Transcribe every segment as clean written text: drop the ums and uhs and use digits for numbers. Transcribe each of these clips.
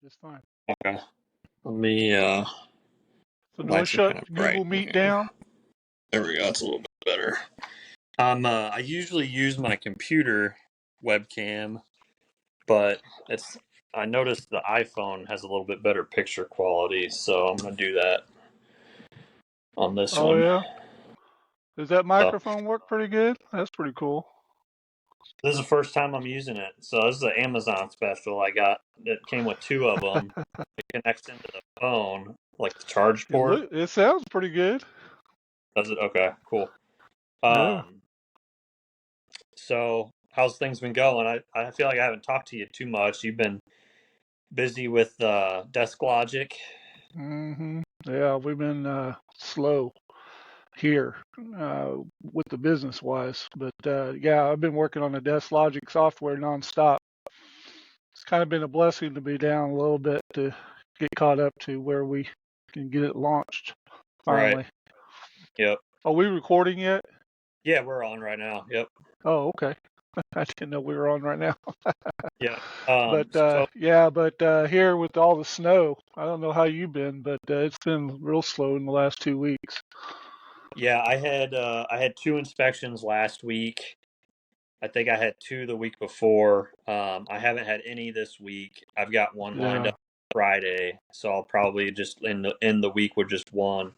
Just fine. Okay. Let me, So do I lights are kind shut of bright Google in Meet here. down? There we go. It's a little bit better. I usually use my computer webcam, but I noticed the iPhone has a little bit better picture quality, so I'm gonna do that on this Oh one. yeah. Does that So microphone work pretty good? That's pretty cool. this is the first time I'm using it. So this is an Amazon special I got that came with two of them. It connects into the phone, like the charge port. It sounds pretty good. Does it? Okay, cool. Yeah. So how's things been going? I feel like I haven't talked to you too much. You've been busy with DeskLogic. Yeah, we've been slow here with the business wise, but yeah, I've been working on the DeskLogic software nonstop. It's kind of been a blessing to be down a little bit to get caught up to where we can get it launched Right. finally. Yep. Are we recording yet? Yeah, we're on right now. Yep. Oh, okay. I didn't know we were on right now. Yeah. But So yeah, but here with all the snow, I don't know how you've been, but it's been real slow in the last 2 weeks. yeah, I had two inspections last week. I think I had two the week before. I haven't had any this week. I've got one lined Yeah. up Friday, so I'll probably just end the week with just one.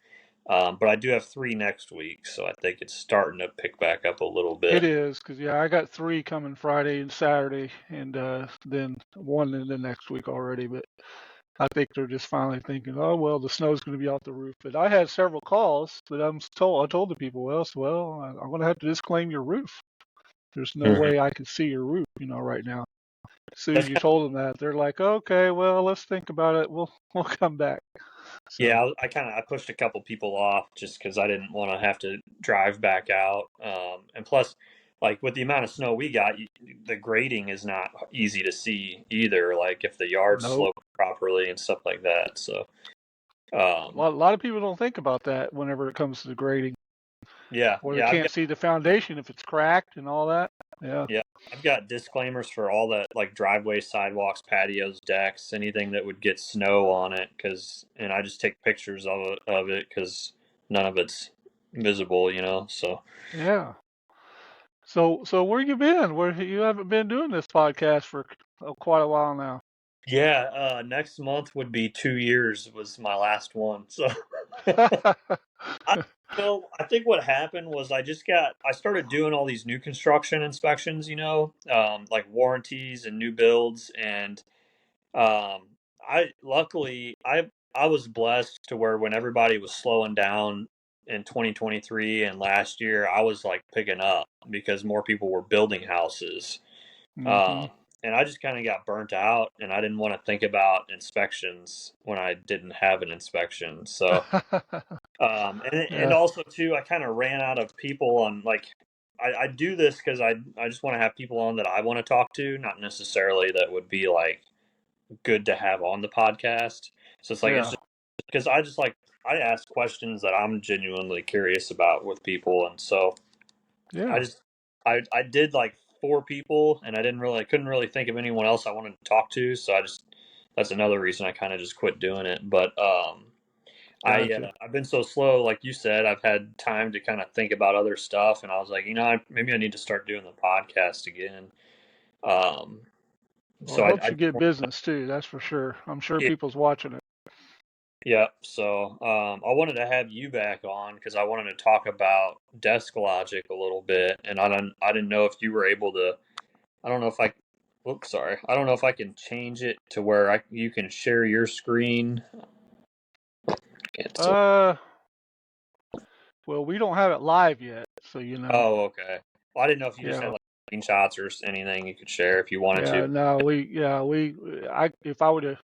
But I do have three next week, so I think it's starting to pick back up a little It bit. is, because yeah, I got 3 coming Friday and Saturday, and then one in the next week already. But I think they're just finally thinking, oh well, the snow's going to be off the roof. But I had several calls, but I told the people, well, I'm going to have to disclaim your roof. There's no Mhm. way I can see your roof, right now. As soon That's as you told them that, they're like, okay, well, let's think about it. We'll come back. So, yeah. I pushed a couple people off just because I didn't want to have to drive back out. And plus, like with the amount of snow we got, the grading is not easy to see either. Like if the yard's nope. sloped properly and stuff like that. So A lot of people don't think about that whenever it comes to the grading, yeah, or they yeah. can't see the foundation if it's cracked and all that. Yeah. Yeah, I've got disclaimers for all that, like driveways, sidewalks, patios, decks, anything that would get snow on it. And I just take pictures of it because none of it's visible, So Yeah. So where you been? Where you haven't been doing this podcast for quite a while now. yeah, next month would be 2 years was my last one. So I I think what happened was I started doing all these new construction inspections, like warranties and new builds, and I luckily I was blessed to where when everybody was slowing down in 2023 and last year, I was like picking up because more people were building houses. hmm Um, and I just kind of got burnt out, and I didn't want to think about inspections when I didn't have an inspection. So, and Yeah. also too, I kind of ran out of people on like. I do this because I just want to have people on that I want to talk to, not necessarily that would be like good to have on the podcast. So it's Yeah. just because I ask questions that I'm genuinely curious about with people, and so I Yeah. just I did like four people, and couldn't really think of anyone else I wanted to talk to. So that's another reason I kind of just quit doing it. But Gotcha. I've been so slow, like you said. I've had time to kind of think about other stuff, and I was like, maybe I need to start doing the podcast again. Um, Well, so it helps I you get business too. That's for sure. I'm sure people's watching it. yeah, so I wanted to have you back on because I wanted to talk about DeskLogic a little bit, and I didn't know if you were able to. I don't know if I. Oops, sorry. I don't know if I can change it to where you can share your screen. Cancel. Well, we don't have it live yet, so Oh, okay. Well, I didn't know if you just had Yeah. like screenshots or anything you could share if you wanted to. Yeah. No, if I would have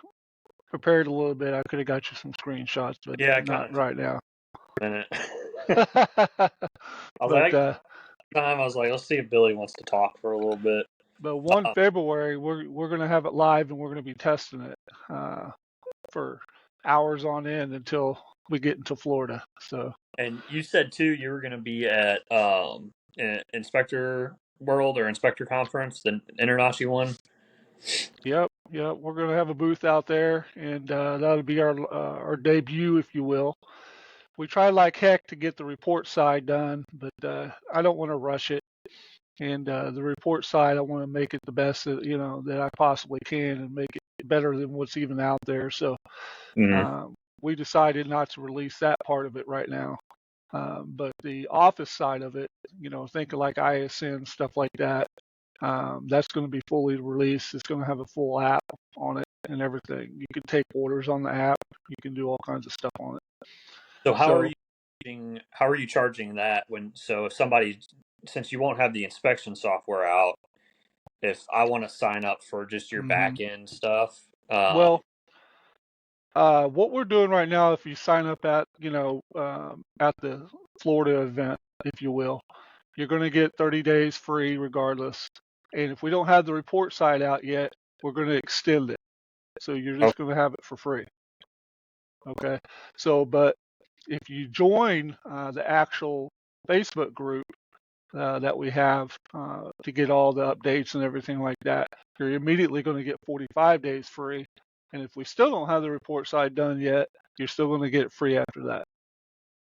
prepared a little bit, I could have got you some screenshots, but Yeah, I kind not of right now. in it. I was But like, let's see if Billy wants to talk for a little bit. 1 February, we're gonna have it live, and we're gonna be testing it for hours on end until we get into Florida. So And you said too you were going to be at Inspector World or Inspector Conference, the InterNACHI one. yep, Yeah, we're going to have a booth out there, and that'll be our debut, if you will. We try like heck to get the report side done, but I don't want to rush it. And the report side, I want to make it the best that I possibly can, and make it better than what's even out there. So Hmm. we decided not to release that part of it right now. But the office side of it, think of like ISN stuff like that. That's going to be fully released. It's going to have a full app on it and everything. You can take orders on the app. You can do all kinds of stuff on it. So So, how are you charging that when so if somebody since you won't have the inspection software out, if I want to sign up for just your mhm. back end stuff, Well, what we're doing right now, if you sign up at the Florida event, if you will, you're going to get 30 days free regardless. And if we don't have the report side out yet, we're going to extend it. So you're oh, just going to have it for free. Okay. So, but if you join the actual Facebook group that we have to get all the updates and everything like that, you're immediately going to get 45 days free. And if we still don't have the report side done yet, you're still going to get it free after that.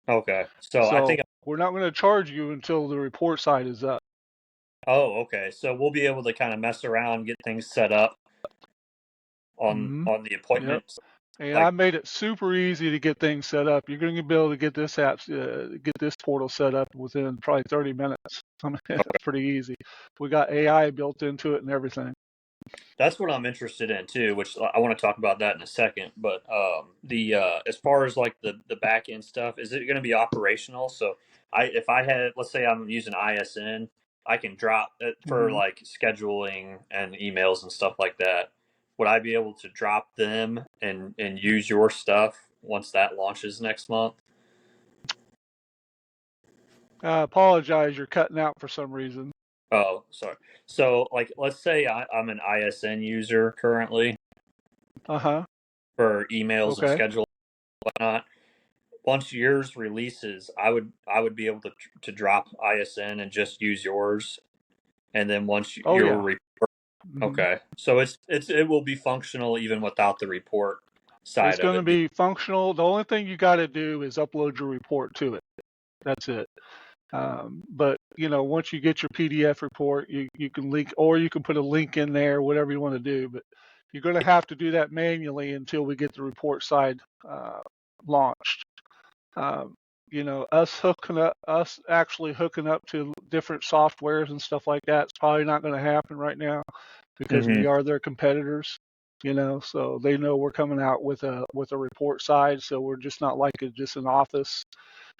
okay. So I So think we're not going to charge you until the report side is up. okay. So we'll be able to kind of mess around, get things set up Mm-hmm. on the Yep. appointments. And Like I made it super easy to get things set up. You're going to be able to get this get this portal set up within probably 30 minutes. I mean, it's pretty easy. We got AI built into it and everything. that's what I'm interested in too, which I want to talk about that in a second. But the as far as like the back end stuff, is it going to be operational? So if I had, let's say I'm using ISN, I can drop it for Hmm. like scheduling and emails and stuff like that. Would I be able to drop them and use your stuff once that launches next month? I apologize, you're cutting out for some reason. Oh, sorry. So like, let's say I'm an ISN user currently Uh-huh. for emails and Okay. schedule and whatnot. Once yours releases, I would be able to drop ISN and just use yours, and then once Oh your yeah. Hmm. okay, so it will be functional even without the report It's side of going to it. be functional. The only thing you got to do is upload your report to it. That's it. But once you get your PDF report, you can link, or you can put a link in there, whatever you want to do. But you're going to have to do that manually until we get the report side launched. Um, us actually hooking up to different softwares and stuff like that, it's probably not going to happen right now because Hmm. we are their competitors. So they know we're coming out with a report side, so we're just not like just an office.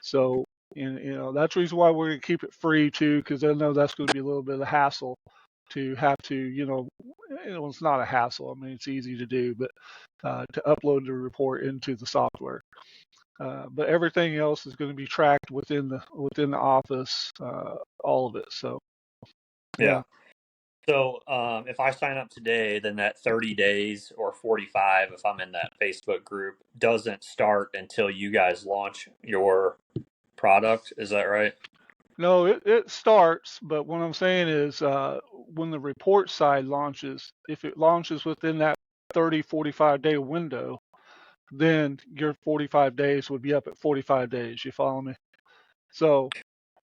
So, and that's the reason why we're going to keep it free too, because I know that's going to be a little bit of a hassle to have to, it's not a hassle. I mean, it's easy to do, but to upload the report into the software. But everything else is going to be tracked within the office, all of it. So, Yeah. yeah. So if I sign up today, then that 30 days or 45, if I'm in that Facebook group, doesn't start until you guys launch your product. Is that right? No, it starts, but what I'm saying is when the report side launches, if it launches within that 30, 45-day window, then your 45 days would be up at 45 days. You follow me? So,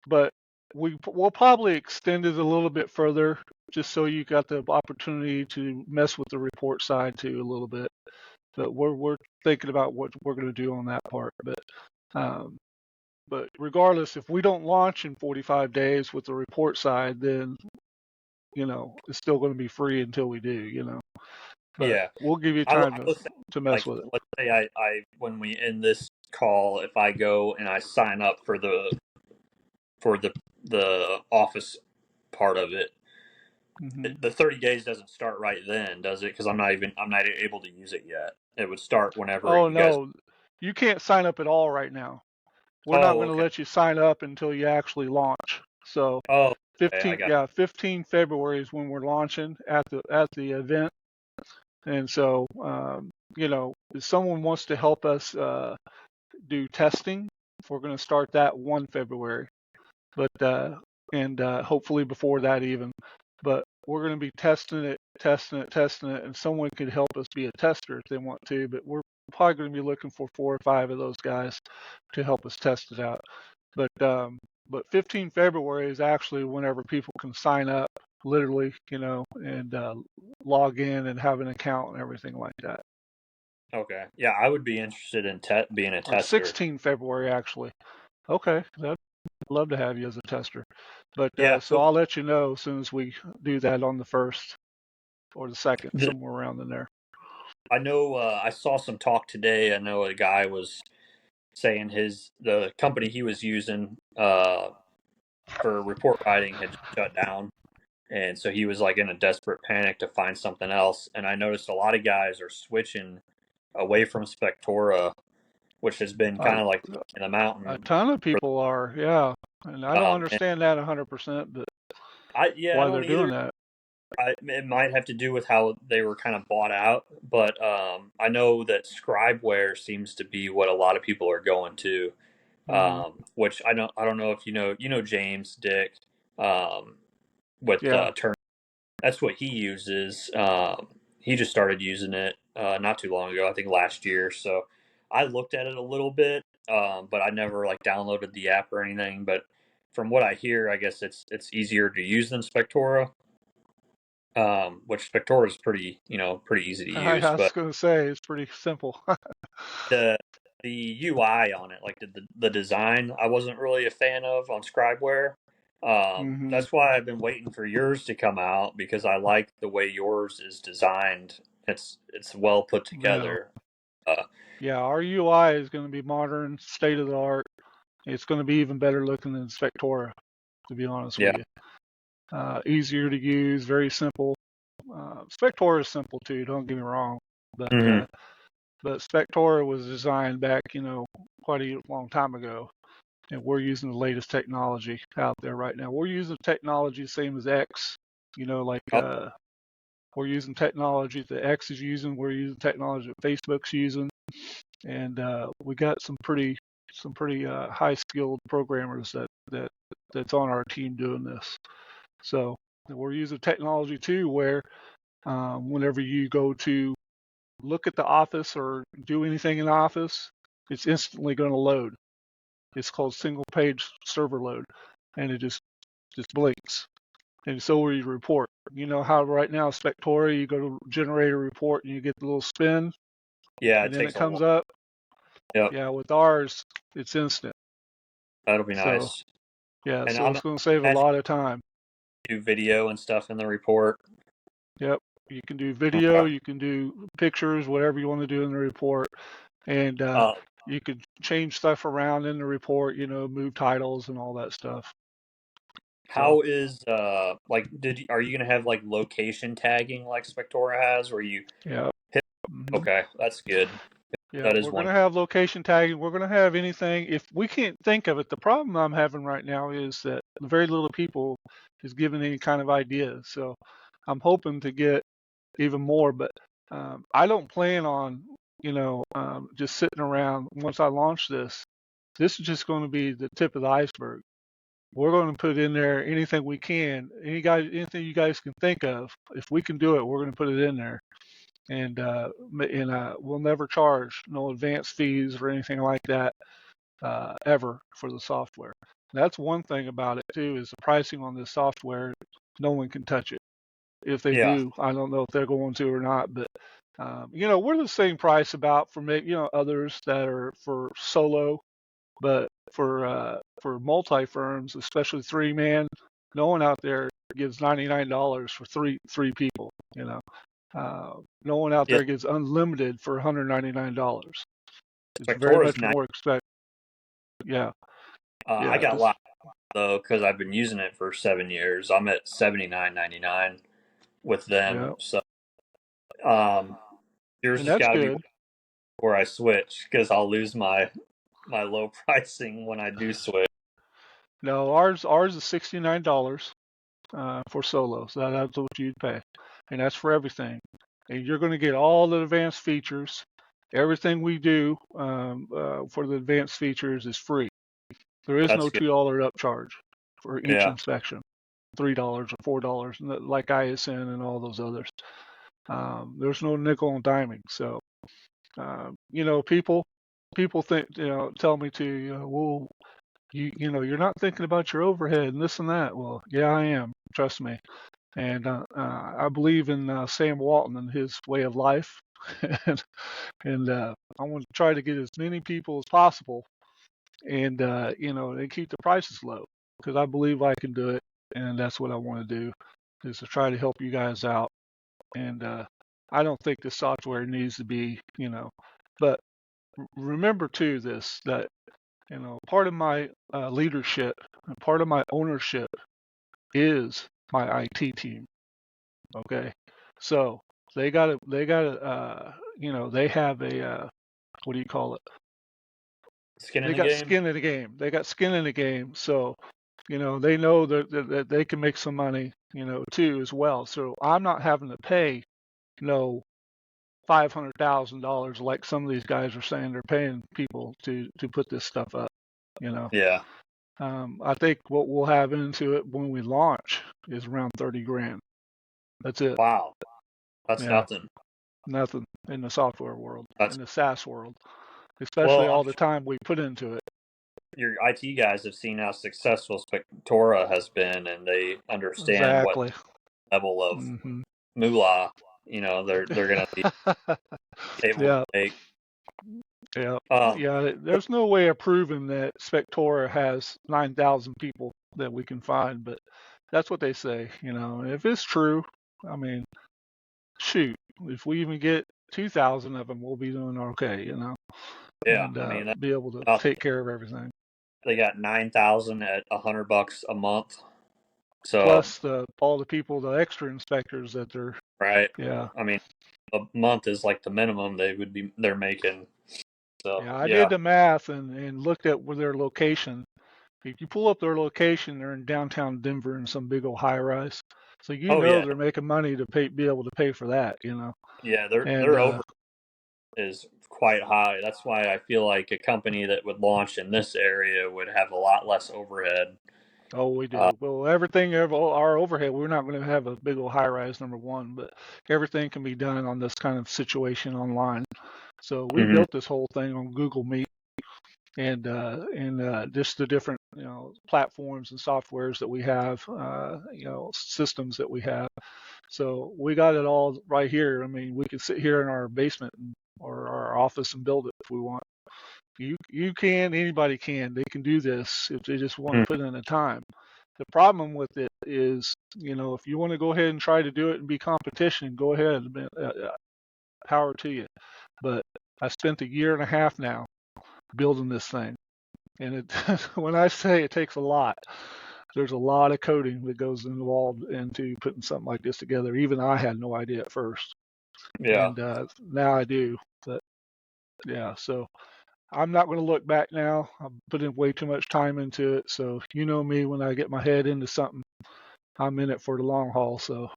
but we'll probably extend it a little bit further just so you got the opportunity to mess with the report side too a little bit. But we're thinking about what we're going to do on that part. Um, but regardless, if we don't launch in 45 days with the report side, then it's still going to be free until we do. But Yeah. we'll give you I time was saying, to mess like, with it. let's say I when we end this call, if I go and I sign up for the office part of it, Hmm. the 30 days doesn't start right then, does it? Because I'm not able to use it yet. It would start whenever Oh you guys. no, you can't sign up at all right now. We're not Oh, going to okay. let you sign up until you actually launch. So Oh, okay. I 15, got. yeah, 15 February is when we're launching at the event. And so, if someone wants to help us do testing, we're going to start that 1 February. But and hopefully before that even. But we're going to be testing it, and someone could help us be a tester if they want to, but we're probably going to be looking for 4 or 5 of those guys to help us test it out. But 15 February is actually whenever people can sign up, literally, and log in and have an account and everything like that. Okay. Yeah, I would be interested in being a Or tester. 16 February, actually. Okay, I'd love to have you as a tester. But Yeah. so I'll let you know as soon as we do that on the 1st or the 2nd, somewhere around in there. I know I saw some talk today. I know a guy was saying the company he was using for report writing had shut down, and so he was like in a desperate panic to find something else. And I noticed a lot of guys are switching away from Spectora, which has been A, kind of like in the a mountain. ton of people are, yeah. And I don't And understand that 100%, but I why they're don't doing either. that. It might have to do with how they were kind of bought out, but I know that Scribeware seems to be what a lot of people are going to. Hmm. Which I don't know if James Dick with Yeah. Turn. That's what he uses. He just started using it not too long ago, I think last year. So I looked at it a little bit, but I never like downloaded the app or anything. But from what I hear, I guess it's easier to use than Spectora, which Spectora is pretty easy to I use. was But going to say it's pretty simple. the the UI on it, like the design, I wasn't really a fan of on Scribeware. Hmm. That's why I've been waiting for yours to come out because I like the way yours is designed. It's well put Yeah. together. Uh, Yeah. Our UI is going to be modern, state of the art. It's going to be even better looking than Spectora, to be honest yeah. with you. Easier to use, very simple. Spectora is simple too. Don't get me wrong, but Hmm. Spectora was designed back, quite a long time ago, and we're using the latest technology out there right now. We're using technology same as X, like Oh, we're using technology that X is using. We're using technology that Facebook's using, and we got some pretty high skilled programmers that's on our team doing this. So we're using technology too, where whenever you go to look at the office or do anything in the office, it's instantly going to load. It's called single page server load, and it just blinks. And so will your report. You know how right now Spectora, you go to generate a report and you get the little spin, yeah, and it then takes it a while. comes up. Yep, Yeah, with ours, it's instant. that'll be So nice. yeah, And so I'm it's going to save a imagine lot of time. you do video and stuff in the report. Yep. You can do video, Okay. you can do pictures, whatever you want to do in the report, and Uh, you could change stuff around in the report, move titles and all that stuff. So how is like are you gonna have like location tagging like Spectora has, where you yeah. hit? Hmm. Okay, that's good. Yeah, That is we're one. going to have location tagging. We're going to have anything. If we can't think of it, the problem I'm having right now is that very little people is giving any kind of ideas. So I'm hoping to get even more, but I don't plan on, just sitting around once I launch this. This is just going to be the tip of the iceberg. We're going to put in there anything we can, anything you guys can think of. If we can do it, we're going to put it in there, and we'll never charge no advance fees or anything like that ever for the software. That's one thing about it too is the pricing on this software. No one can touch it. If they Yeah, do, I don't know if they're going to or not, but we're the same price about for maybe others that are for solo, but for multi firms, especially 3-man, no one out there gives $99 for three people. No one out yeah. there gets unlimited for $199. It's very Spectora's much nice. more expensive. Yeah, I yeah, got a lot though because I've been using it for 7 years. I'm at 79.99 with them. yeah, So yours and has that's got to be good. where I switch because I'll lose my low pricing when I do switch. No, ours is $69 for solo, so that's what you'd pay, and that's for everything. And you're going to get all the advanced features. Everything we do for the advanced features is free. There is no That's good. $2 upcharge for each Yeah, inspection. $3 or $4, like ISN and all those others. There's no nickel and diming. So, people think, tell me to, well, you're not thinking about your overhead and this and that. Well, yeah, I am. Trust me. And I believe in Sam Walton and his way of life. and I want to try to get as many people as possible, and keep the prices low, because I believe I can do it, and that's what I want to do, is to try to help you guys out. And I don't think the software needs to be, but remember too that part of my leadership and part of my ownership is my IT team. Okay, so they have a what do you call it? Skin in They the got game. skin in the game. They got skin in the game. So, they know that they can make some money, too, as well. So I'm not having to pay, $500,000 like some of these guys are saying they're paying people to put this stuff up. Yeah. I think what we'll have into it when we launch is around 30 grand. That's it. Wow. That's Yeah, nothing. nothing in the software world, That's in the SaaS world, especially well, I'm all the time we put into it. your IT guys have seen how successful Spectora has been, and they understand what Exactly. level of Hmm. moolah, they're going to be able to Yeah, make. yeah, Um, yeah. There's no way of proving that Spectora has 9,000 people that we can find, but that's what they say. If it's true, I mean, shoot, if we even get 2,000 of them, we'll be doing okay. yeah, And I mean that's be able to nothing. take care of everything. They got 9,000 at $100 a month. So Plus all the people, the extra inspectors that they're, right, yeah. I mean a month is like the minimum they're making. So Yeah, I did yeah, the math and looked at where their location. If you pull up their location, they're in downtown Denver in some big old high rise. So oh yeah, they're making money to be able to pay for that. yeah, And their over is quite high. That's why I feel like a company that would launch in this area would have a lot less overhead. oh, we Uh, do. Well, everything, our overhead, we're not going to have a big old high rise, number one, but everything can be done on this kind of situation online. So we mhm. built this whole thing on Google Meet, and just the different platforms and softwares that we have, systems that we have. So we got it all right here. I mean, we could sit here in our basement or our office and build it if we want. You can, anybody can. They can do this if they just want to put in the time. The problem with it is, if you want to go ahead and try to do it and be competition, go ahead. Power to you. But I spent a year and a half now building this thing, and it when I say it takes a lot, there's a lot of coding that goes involved into putting something like this together. Even I had no idea at first, Yeah, and now I do. But yeah, so I'm not going to look back now. I've put in way too much time into it. So me, when I get my head into something, I'm in it for the long haul. So,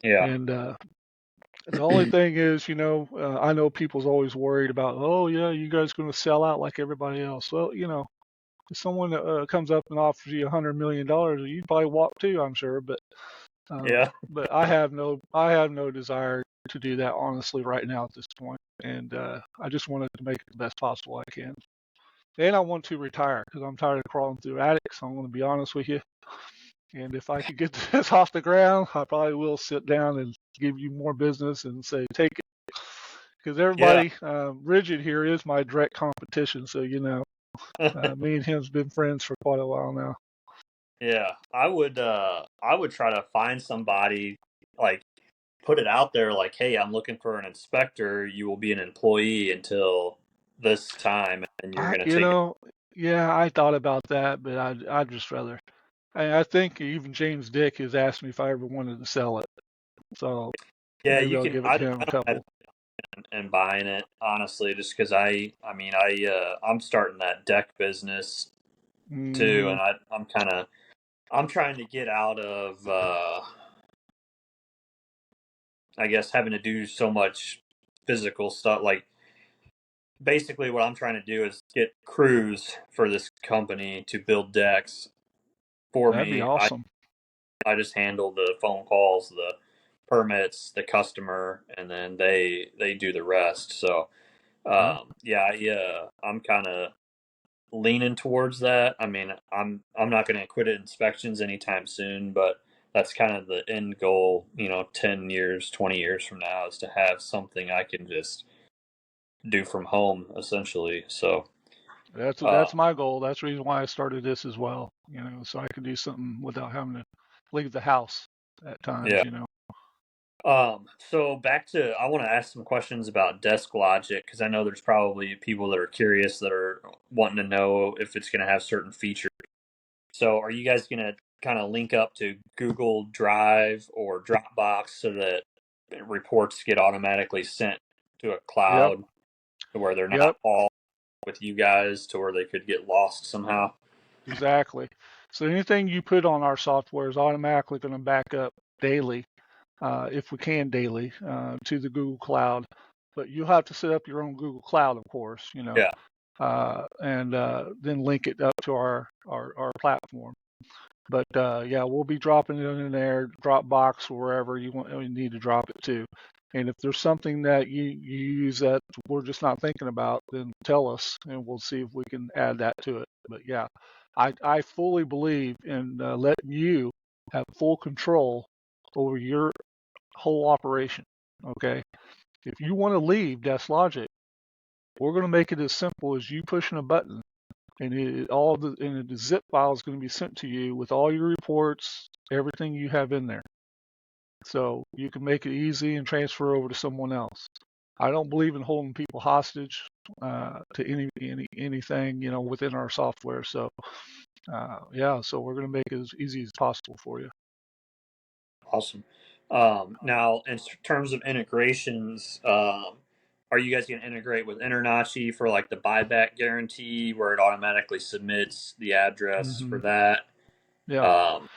yeah, and the only thing is, I know people's always worried about, oh yeah, you guys going to sell out like everybody else. Well, if someone comes up and offers you $100 million, you'd probably walk too, I'm sure. yeah, But I have no desire to do that honestly right now at this point, and I just wanted to make it the best possible I can. And I want to retire because I'm tired of crawling through attics. I'm going to be honest with you. And if I could get this off the ground, I probably will sit down and give you more business and say, take it. Because yeah, everybody, Rigid here is my direct competition. So, me and him's been friends for quite a while now. yeah. I would try to find somebody, like put it out there, like, hey, I'm looking for an inspector. You will be an employee until this time, and you're I, gonna you take it. know, yeah, I thought about that, but I'd just rather. I think even James Dick has asked me if I ever wanted to sell it. So Yeah, maybe you I'll can. give it I to him a don't have couple. and buying it honestly, just because I'm starting that deck business too, Hmm. and I'm trying to get out of I guess having to do so much physical stuff. Like basically, what I'm trying to do is get crews for this company to build decks for That'd be me. I awesome. I just handle the phone calls, the permits, the customer, and then they do the rest. So Yeah, I'm kind of leaning towards that. I mean, I'm not going to quit at inspections anytime soon, but that's kind of the end goal. 10 years, 20 years from now, is to have something I can just do from home, essentially. So, that's my goal. That's the reason why I started this as well. So I can do something without having to leave the house at times. yeah. So back to, I want to ask some questions about DeskLogic because I know there's probably people that are curious that are wanting to know if it's going to have certain features. So are you guys going to kind of link up to Google Drive or Dropbox so that reports get automatically sent to a Yep, cloud to where they're yep, not all with you guys to where they could get lost somehow? exactly. So anything you put on our software is automatically going to back up daily, if we can daily, to the Google Cloud. But you'll have to set up your own Google Cloud, of course, Yeah, and then link it up to our platform. But yeah, we'll be dropping it in there, Dropbox, wherever you need to drop it to. And if there's something that you use that we're just not thinking about, then tell us, and we'll see if we can add that to it. But yeah, I fully believe in letting you have full control over your whole operation. Okay, if you want to leave DeskLogic, we're going to make it as simple as you pushing a button, and the zip file is going to be sent to you with all your reports, everything you have in there. So you can make it easy and transfer over to someone else. I don't believe in holding people hostage to anything within our software. So yeah, so we're going to make it as easy as possible for you. awesome. Now, in terms of integrations, are you guys going to integrate with InterNACHI for like the buyback guarantee where it automatically submits the address Hmm. for that? Yeah. Um,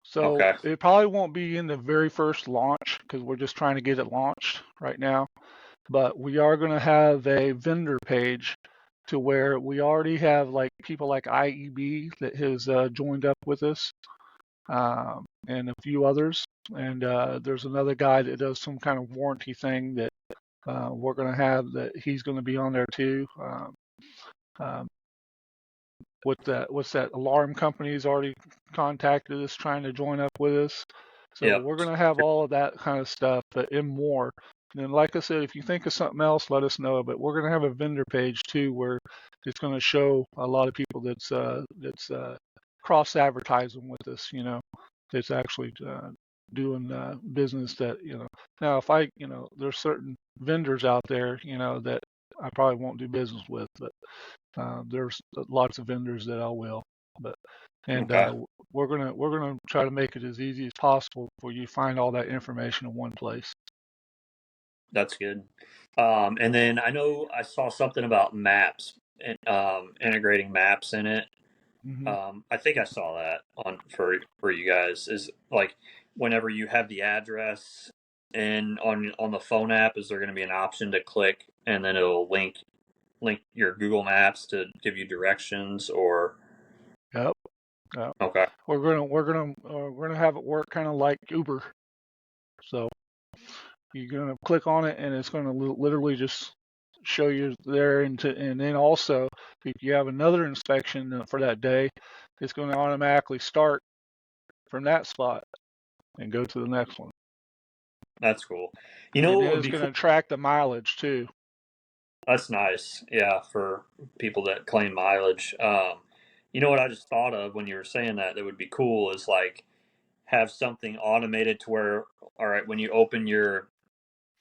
So okay. it probably won't be in the very first launch because we're just trying to get it launched right now. But we are going to have a vendor page to where we already have like people like IEB that has joined up with us, and a few others. And there's another guy that does some kind of warranty thing that we're going to have that he's going to be on there too. Um, what's that alarm company's already contacted us trying to join up with us. So Yep. we're going to have all of that kind of stuff, but in more. And then, like I said, if you think of something else, let us know. But we're going to have a vendor page too, where it's going to show a lot of people that's cross advertising with us. That's actually doing business that Now, if there's certain vendors out there, that I probably won't do business with, but there's lots of vendors that I will, but and Okay. we're gonna try to make it as easy as possible for you to find all that information in one place. That's good. And then I know I saw something about maps and integrating maps in it. Hmm. I think I saw that on for you guys is like whenever you have the address and on the phone app, is there going to be an option to click and then it'll link your Google Maps to give you directions or Yep. Yep. okay, We're gonna have it work kind of like Uber. So you're gonna click on it, and it's gonna literally just show you there, and then also if you have another inspection for that day, it's going to automatically start from that spot and go to the next one. that's cool. You know And what then would it's be going cool? to track the mileage too. That's nice. Yeah, for people that claim mileage. You know what I just thought of when you were saying that would be cool is like have something automated to where, all right, when you open your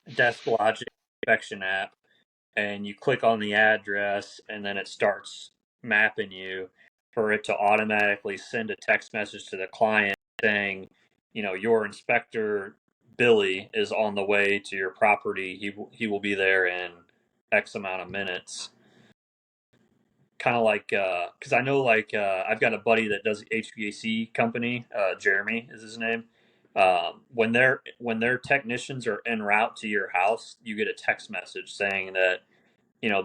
DeskLogic inspection app and you click on the address and then it starts mapping you for it to automatically send a text message to the client saying, your inspector Billy is on the way to your property. He will be there in X amount of minutes. Kind of like because I know like I've got a buddy that does HVAC company. Jeremy is his name. When their technicians are en route to your house, you get a text message saying that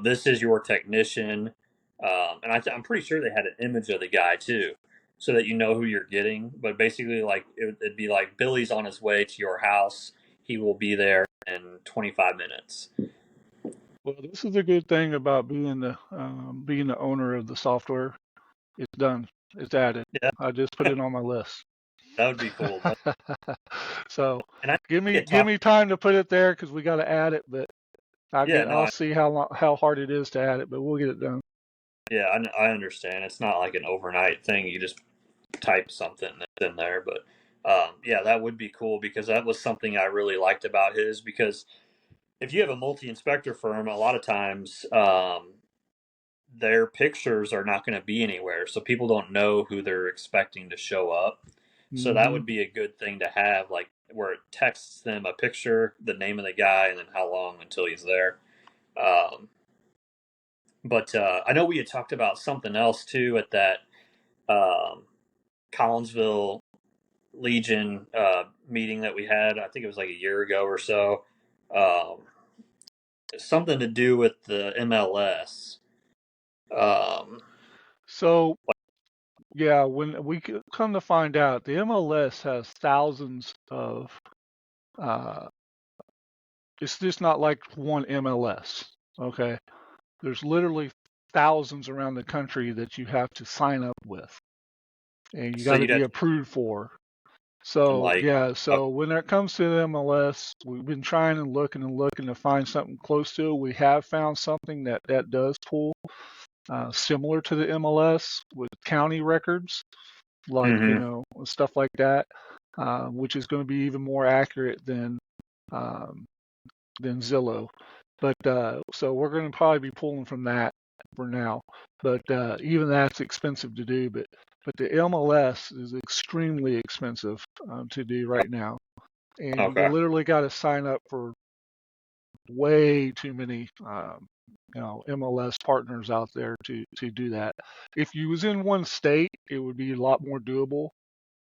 this is your technician, and I'm pretty sure they had an image of the guy too. so that you know who you're getting. But basically, like it'd be like Billy's on his way to your house. He will be there in 25 minutes. Well, this is a good thing about being the owner of the software. It's done. It's added. Yeah, I just put it on my list. that would be cool. So And I give get talk. me time to put it there because we got to add it, but Yeah, no, I'll see how hard it is to add it, but we'll get it done. yeah, I understand. It's not like an overnight thing. You just type something that's in there, but yeah, that would be cool because that was something I really liked about his. Because if you have a multi-inspector firm, a lot of times their pictures are not going to be anywhere, so people don't know who they're expecting to show up. So that Hmm. would be a good thing to have, like where it texts them a picture, the name of the guy, and then how long until he's there. Um, but I know we had talked about something else too at that um, Collinsville Legion meeting that we had. I think it was like a year ago or so. Um, Something to do with the MLS. Um, So yeah, when come to find out, the MLS has thousands of. Uh, it's just not like one MLS. Okay, there's literally thousands around the country that you have to sign up with, and you so got to you'd be have to approved for. and So like, yeah, uh, so when it comes to the MLS, we've been trying and looking to find something close to it. We have found something that does pull similar to the MLS with county records, like mm-hmm. stuff like that, which is going to be even more accurate um, than Zillow. But so we're going to probably be pulling from that for now. But even that's expensive to do. But the MLS is extremely expensive to do right now, and you Okay, literally got to sign up for way too many MLS partners out there to do that. If you was in one state, it would be a lot more doable.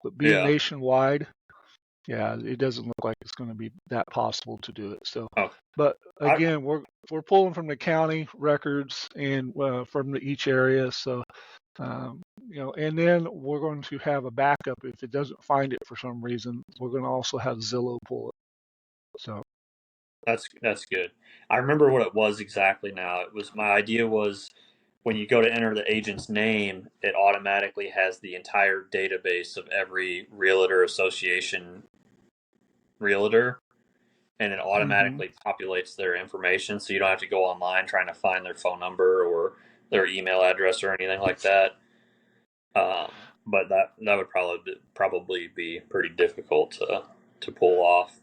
But being yeah, nationwide, yeah, it doesn't look like it's going to be that possible to do it. So, okay. but I again, we're pulling from the county records and from each area. So, and then we're going to have a backup if it doesn't find it for some reason. We're going to also have Zillow pull it. So, that's good. I remember what it was exactly now. It was my idea was when you go to enter the agent's name, it automatically has the entire database of every realtor association realtor, and it hmm automatically populates their information, so you don't have to go online trying to find their phone number or their email address or anything like that. But that would probably be pretty difficult to pull off.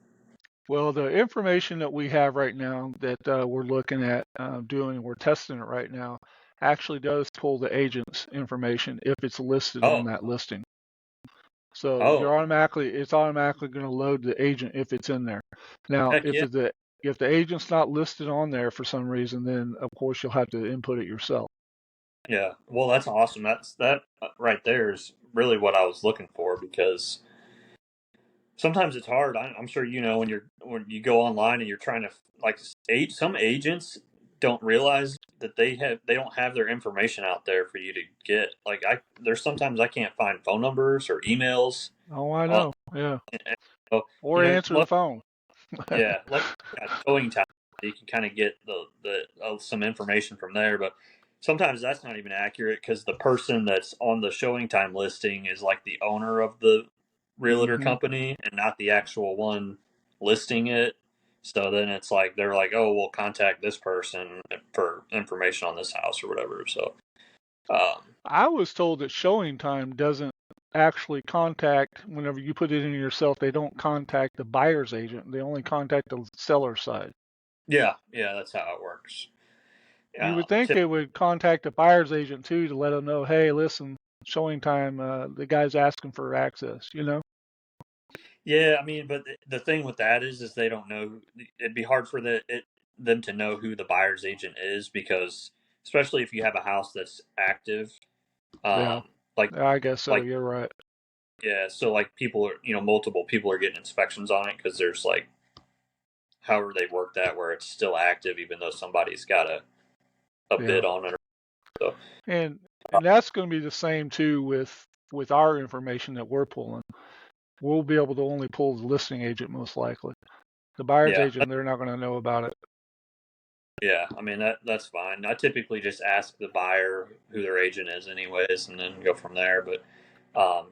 well, the information that we have right now that we're looking at doing, we're testing it right now, actually does pull the agent's information if it's listed on Oh, that listing. So oh, it's automatically going to load the agent if it's in there. Now, heck yeah, if the agent's not listed on there for some reason, then of course you'll have to input it yourself. yeah. Well, that's awesome. That right there is really what I was looking for because sometimes it's hard. I'm sure you know when you go online and you're trying to like some agents don't realize that they don't have their information out there for you to get. Like there's sometimes I can't find phone numbers or emails. Oh, I Uh, know. Yeah. and so Or answer the phone. yeah, like showing time, you can kind of get some information from there, but sometimes that's not even accurate because the person that's on the showing time listing is like the owner of the realtor hmm company and not the actual one listing it. So then it's like they're like, oh, we'll contact this person for information on this house or whatever. So um, I was told that showing time doesn't actually contact, whenever you put it in yourself, they don't contact the buyer's agent. They only contact the seller's side. yeah, yeah, that's how it works. You would think they would contact the buyer's agent too to let them know, hey, listen, showing time, the guy's asking for access. Yeah, I mean, but the thing with that is they don't know. It'd be hard for them to know who the buyer's agent is because, especially if you have a house that's active, Yeah, like I guess so. like You're right. yeah, so like people are multiple people are getting inspections on it because there's like however they work that where it's still active even though somebody's got a Yeah. bid on it. So And that's going to be the same too with with our information that we're pulling. We'll be able to only pull the listing agent most likely. The buyer's Yeah. agent, they're not going to know about it. Yeah, I mean that's fine. I typically just ask the buyer who their agent is, anyways, and then go from there. But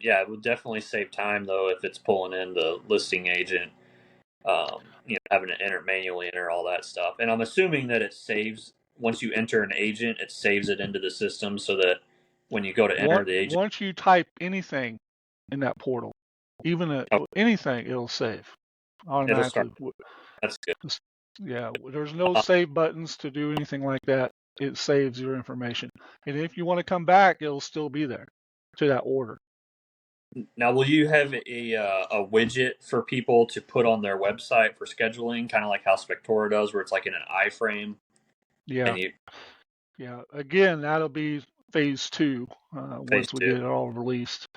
yeah, it would definitely save time though if it's pulling in the listing agent. Having to manually enter all that stuff. And I'm assuming that it saves once you enter an agent, it saves it into the system so that when you go to enter the agent, Once you type anything in that portal, even oh, anything, it'll save it'll start. automatically. That's good. Yeah, there's no Uh, save buttons to do anything like that. It saves your information. And if you want to come back, it'll still be there to that order. Now, will you have a widget for people to put on their website for scheduling, kind of like how Spectora does, where it's like in an iframe, Yeah, and you yeah. Again, that'll be phase 2 phase once we two? get it all released.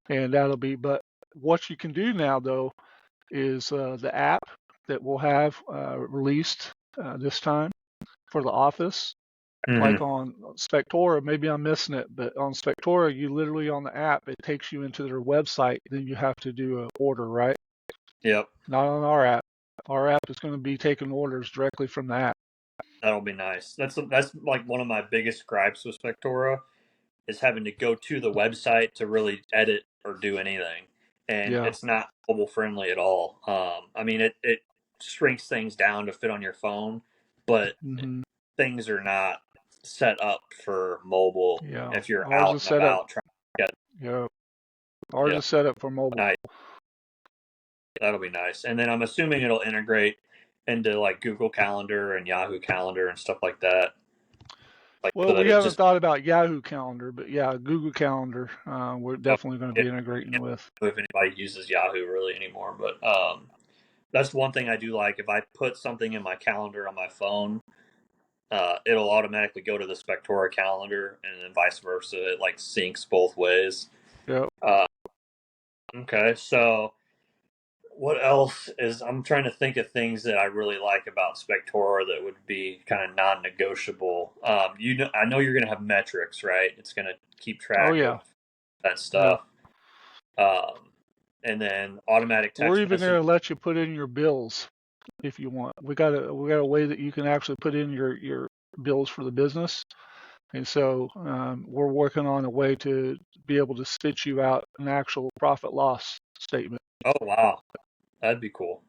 And but what you can do now, though, is the app that we'll have released this time for the office. Like Mm-hmm. on Spectora, maybe I'm missing it, but on Spectora, you literally on the app, it takes you into their website. Then you have to do an order, right? Yep, Not on our app. Our app is going to be taking orders directly from the app. that'll be nice. That's like one of my biggest gripes with Spectora is having to go to the website to really edit or do anything, and Yeah. it's not mobile friendly at all. I mean, it shrinks things down to fit on your phone, but Hmm. things are not set up for mobile Yeah. if you're Ours out is and set up. about trying to get. Yeah. Ours Yeah, is set up for mobile. nice. That'll be nice. And then I'm assuming it'll integrate into like Google Calendar and Yahoo Calendar and stuff like that, like so Well, that we it haven't just thought about Yahoo Calendar, but yeah, Google Calendar, we're oh, definitely going to yeah, be integrating with. if anybody uses Yahoo really anymore. But that's one thing I do like. If I put something in my calendar on my phone, it'll automatically go to the Spectora calendar, and then vice versa. It like syncs both ways. Yep. Uh, okay, so what else is? I'm trying to think of things that I really like about Spectora that would be kind of non-negotiable. I know you're going to have metrics, right? It's going to keep Oh track of yeah. that Yeah. stuff, um, and then automatic We're text even message. going to let you put in your bills if you want. We got a way that you can actually put in your bills for the business. And so we're working on a way to be able to spit you out an actual profit loss statement. Oh wow, that'd be cool.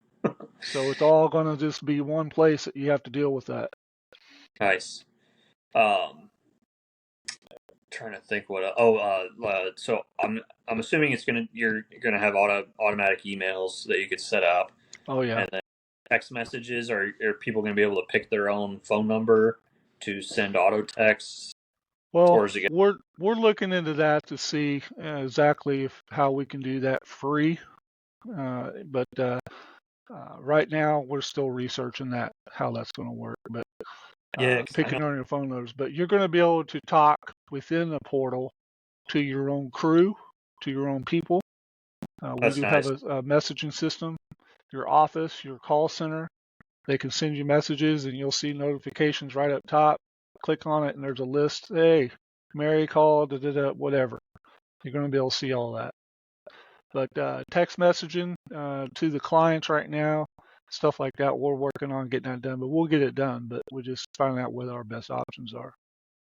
So it's all going to just be one place that you have to deal with that. Nice. Um, Trying to think what. So I'm assuming you're gonna have automatic emails that you could set up, Oh yeah. and then text messages. Are people gonna be able to pick their own phone number to send auto texts, Well, or is it gonna? we're looking into that to see exactly how we can do that free. But right now we're still researching that how that's going to work. But Yeah, 'cause I know. picking on your phone numbers. But you're going to be able to talk within the portal to your own crew, to your own people. We That's do have nice. a messaging system. Your office, your call center, they can send you messages, and you'll see notifications right up top. Click on it, and there's a list. Hey, Mary called, da, da, da, whatever. You're going to be able to see all that. But text messaging to the clients right now, stuff like that, we're working on getting that done. But we'll get it done. But we're just finding out what our best options are.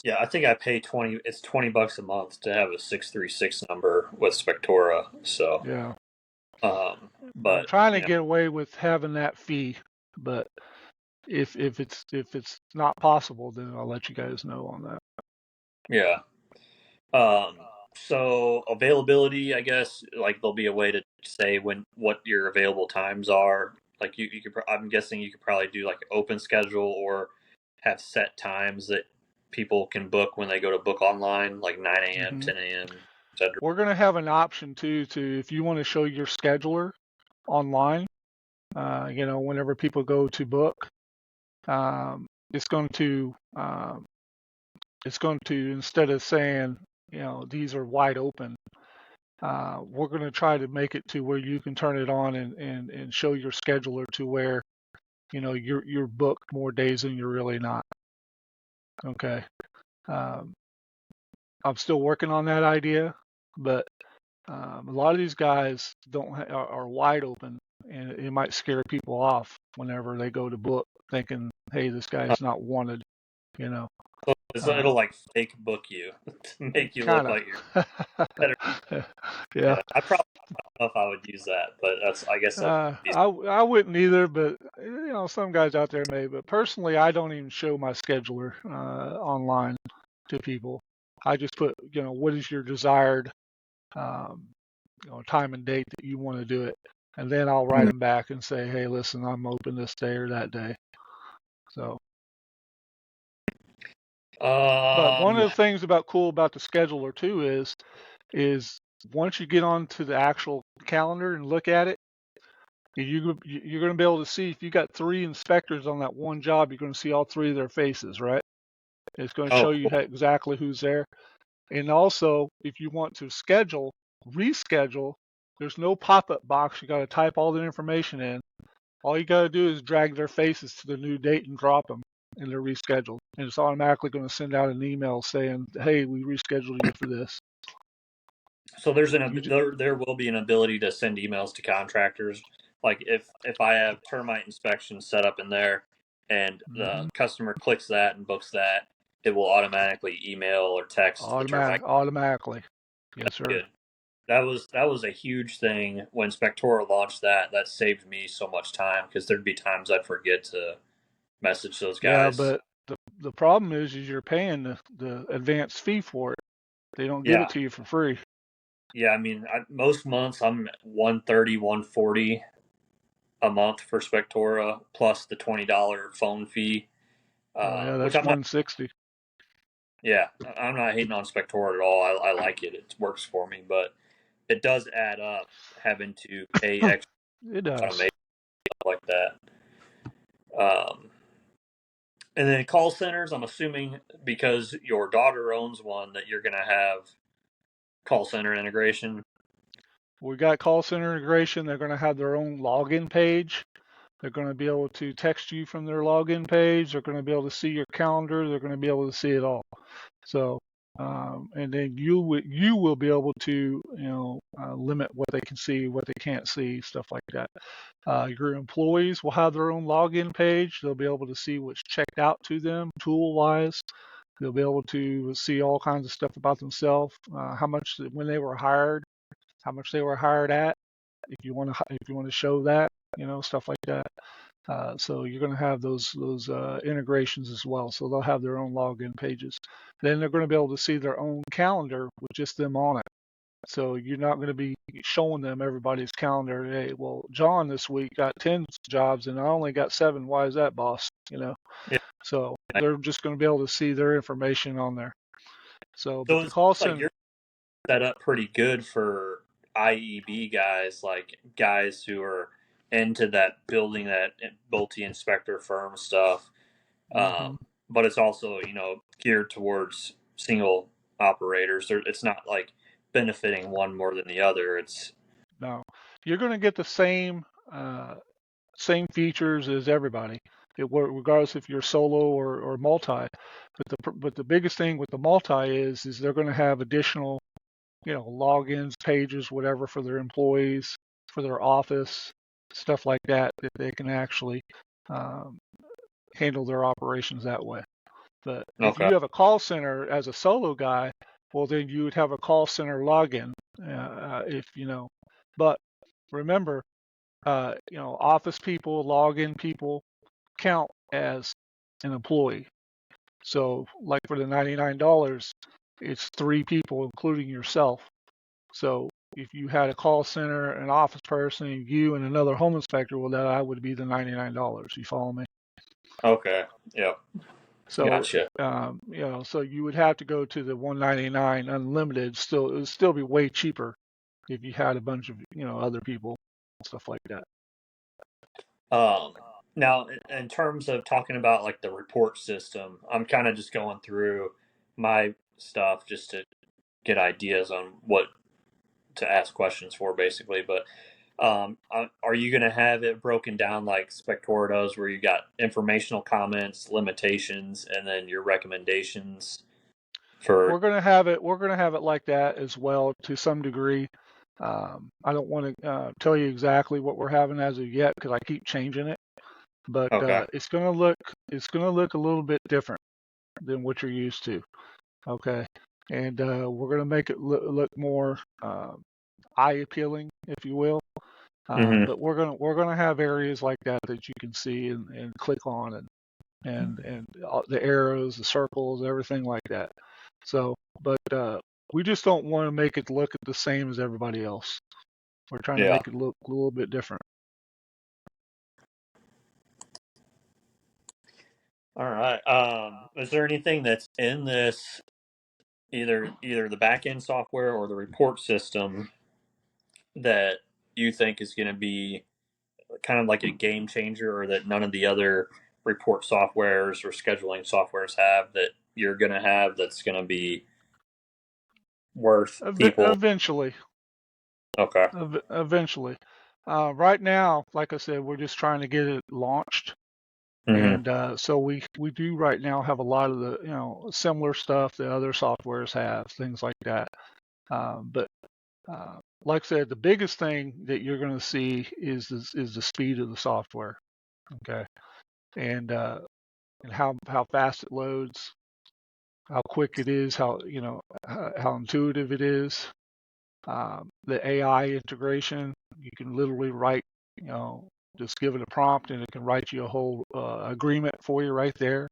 Yeah, I think I pay 20. It's $20 a month to have a 636 number with Spectora. So, Yeah. I'm but trying to get away with having that fee, but if it's not possible, then I'll let you guys know on that. yeah. So availability, I guess, like there'll be a way to say what your available times are. Like you could, I'm guessing you could probably do like an open schedule or have set times that people can book when they go to book online, like 9 a.m., Hmm. 10 a.m., etc. We're gonna have an option too to if you want to show your scheduler online. Whenever people go to book, um, it's going to instead of saying these are wide open, we're going to try to make it to where you can turn it on and show your scheduler to where you're booked more days than you're really not. Okay. Um, I'm still working on that idea, but A lot of these guys are wide open, and it might scare people off whenever they go to book, thinking, "Hey, this guy is not wanted." You know, So it'll like fake book you to make you look kind like you're of. better. Yeah. Yeah, I probably don't know if I would use that, but I guess that'd be. I wouldn't either, but some guys out there may. But personally, I don't even show my scheduler online to people. I just put, what is your desired um, time and date that you want to do it, and then I'll write them back and say, hey, listen, I'm open this day or that day. So, but one Um, of the things cool about the scheduler too is once you get onto the actual calendar and look at it, you're going to be able to see if you got 3 inspectors on that one job, you're going to see all 3 of their faces, right? It's going to oh, show you cool. exactly who's there. And also, if you want to reschedule, there's no pop-up box. You got to type all the information in. All you got to do is drag their faces to the new date and drop them, and they're rescheduled. And it's automatically going to send out an email saying, hey, we rescheduled you for this. So You just, there will be an ability to send emails to contractors. Like if I have termite inspection set up in there, and the mm-hmm. customer clicks that and books that, it will automatically email or text the termite. Automatically. Yes, sir. Good. That was a huge thing when Spectora launched that. That saved me so much time because there'd be times I'd forget to message those Yeah, guys. but the problem is you're paying the advance fee for it. They don't give Yeah, it to you for free. yeah. I mean, most months I'm 130, 140 a month for Spectora plus the $20 phone fee, Oh yeah, which that's I'm not. 160. Yeah, I'm not hating on Spectora at all. I like it. It works for me, but it does add up having to pay extra It does. automation like that. Um, and then call centers, I'm assuming because your daughter owns one that you're going to have call center integration. We got call center integration. They're going to have their own login page. They're going to be able to text you from their login page. They're going to be able to see your calendar. They're going to be able to see it all. So, and then you will be able to limit what they can see, what they can't see, stuff like that. Your employees will have their own login page. They'll be able to see what's checked out to them tool wise. They'll be able to see all kinds of stuff about themselves, how much when they were hired, how much they were hired at. If you want to show that, stuff like that. So you're going to have those integrations as well. So they'll have their own login pages. Then they're going to be able to see their own calendar with just them on it. So you're not going to be showing them everybody's calendar. Hey, well, John this week got 10 jobs and I only got 7. Why is that, boss? Yeah. So they're just going to be able to see their information on there. So, but So the it's call like center, you're set up pretty good for IEB guys, like guys who are into that building that multi inspector firm stuff. mm-hmm. But it's also, geared towards single operators. It's not like benefiting one more than the other. It's No, you're going to get the same features as everybody, regardless if you're solo or multi. But the biggest thing with the multi is they're going to have additional, logins, pages, whatever for their employees, for their office, stuff like that they can actually um, handle their operations that way. But if okay. you have a call center as a solo guy, well, then you would have a call center login. If but remember, office people, login people count as an employee. So, like for the $99, it's 3 people, including yourself. So, if you had a call center, an office person, you, and another home inspector, well, that would be the $99. You follow me? Okay. Yeah. So, Gotcha. so you would have to go to the 199 unlimited. It would still be way cheaper if you had a bunch of, other people, stuff like that. Now, in terms of talking about like the report system, I'm kind of just going through my stuff just to get ideas on what to ask questions for, basically. But are you going to have it broken down like Spectora does, where you got informational comments, limitations, and then your recommendations for? We're going to have it like that as well to some degree. I don't want to tell you exactly what we're having as of yet because I keep changing it, but Okay. it's going to look a little bit different than what you're used to. Okay, and we're going to make it look more eye appealing, if you will. Hmm. But we're gonna have areas like that that you can see and click on and the arrows, the circles, everything like that. So, but we just don't want to make it look the same as everybody else. We're trying to Yeah. make it look a little bit different. All right. Is there anything that's in this either the back end software or the report system that you think is going to be kind of like a game changer, or that none of the other report softwares or scheduling softwares have that you're going to have that's going to be worth people? Eventually, Okay. eventually. Right now, like I said, we're just trying to get it launched. Hmm. And so we do right now have a lot of the similar stuff that other softwares have, things like that. But like I said, the biggest thing that you're going to see is the speed of the software. Okay, and how fast it loads, how quick it is, how intuitive it is. The AI integration, you can literally write, just give it a prompt and it can write you a whole agreement for you right there.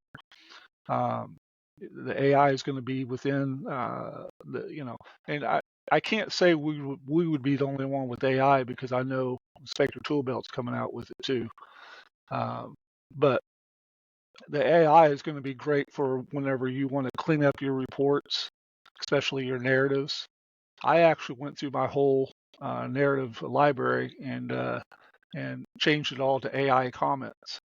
Um, the AI is going to be within and I can't say we would be the only one with AI because I know Inspector Toolbelt's coming out with it too. Um, but the AI is going to be great for whenever you want to clean up your reports, especially your narratives. I actually went through my whole narrative library and changed it all to AI comments.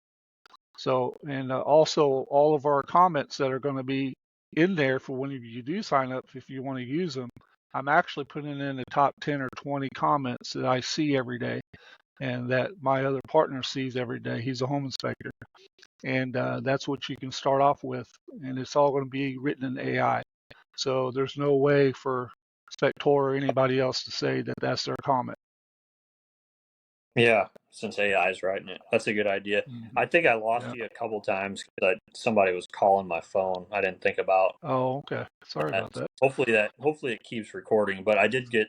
So, and also all of our comments that are going to be in there for when you do sign up, if you want to use them, I'm actually putting in the top 10 or 20 comments that I see every day and that my other partner sees every day. He's a home inspector. And that's what you can start off with. And it's all going to be written in AI. So there's no way for Spector or anybody else to say that that's their comment. Yeah, since AI is writing it, that's a good idea. Mm-hmm. I think I lost Yeah. you a couple times because somebody was calling my phone. I didn't think about Oh, okay. Sorry that. about that. Hopefully it keeps recording. But I did get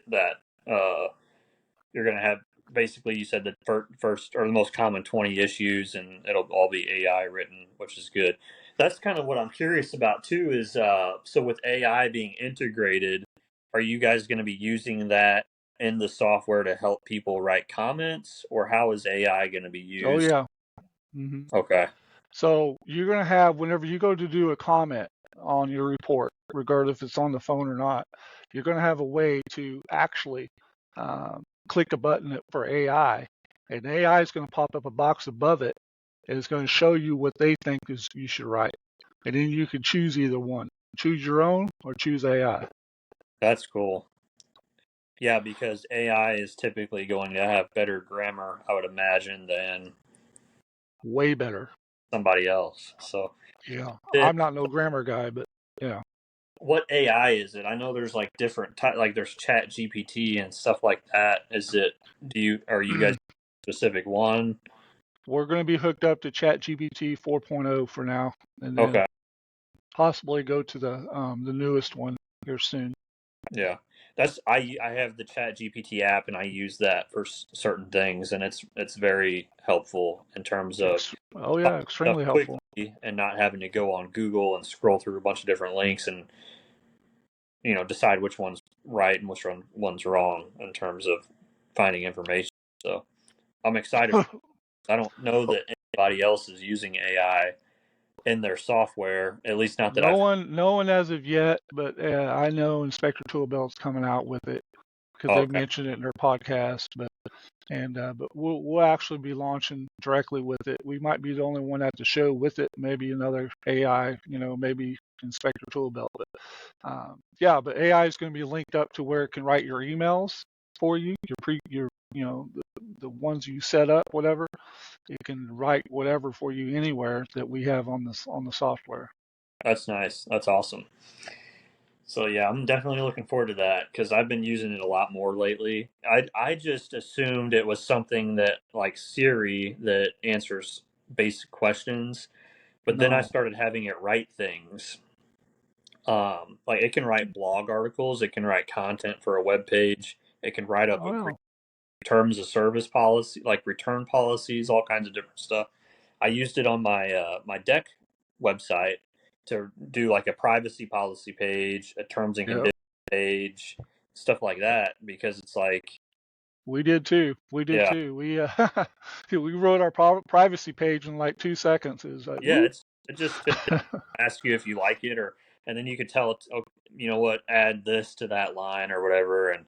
that. You're gonna have basically, you said the first or the most common 20 issues, and it'll all be AI written, which is good. That's kind of what I'm curious about too. Is so with AI being integrated, are you guys going to be using that in the software to help people write comments, or how is AI going to be Oh, used? yeah. Hmm. Okay. So you're going to have, whenever you go to do a comment on your report, regardless if it's on the phone or not, you're going to have a way to actually click a button for AI, and AI is going to pop up a box above it, and it's going to show you what they think is you should write, and then you can choose either one, choose your own or choose AI. That's cool. Yeah, because AI is typically going to have better grammar, I would imagine, than Way better. somebody else. So, Yeah, it, I'm not no grammar guy, but yeah. what AI is it? I know there's like different like there's Chat GPT and stuff like that. Is it? Are you guys specific one? We're going to be hooked up to ChatGPT 4.0 for now, and then Okay. possibly go to the newest one here soon. Yeah. I have the Chat GPT app and I use that for certain things, and it's very helpful in terms of Oh finding yeah, stuff extremely helpful. quickly and not having to go on Google and scroll through a bunch of different links and decide which one's right and which one's wrong in terms of finding information. So I'm excited for. I don't know that anybody else is using AI in their software, at least not that I've. No one as of yet, but I know Inspector Toolbelt's coming out with it because Oh, they okay. mentioned it in their podcast. But we'll actually be launching directly with it. We might be the only one at the show with it. Maybe another AI, maybe Inspector Toolbelt. But yeah, but AI is going to be linked up to where it can write your emails for you, your the ones you set up, whatever. It can write whatever for you anywhere that we have on the software. That's nice. That's awesome. So yeah, I'm definitely looking forward to that because I've been using it a lot more lately. I just assumed it was something that like Siri that answers basic questions, but then I No. started having it write things. Like it can write blog articles, it can write content for a web page, it can write up Oh, terms of service policy, like return policies, all kinds of different stuff. I used it on my my deck website to do like a privacy policy page, a terms and yeah. Yep. conditions page, stuff like that. Because it's like, We did too. We did yeah, too. We we wrote our privacy page in like 2 seconds. It was like yeah, whoop. it just fits in, ask you if you like it, or and then you could tell it, oh, you know what, add this to that line or whatever. And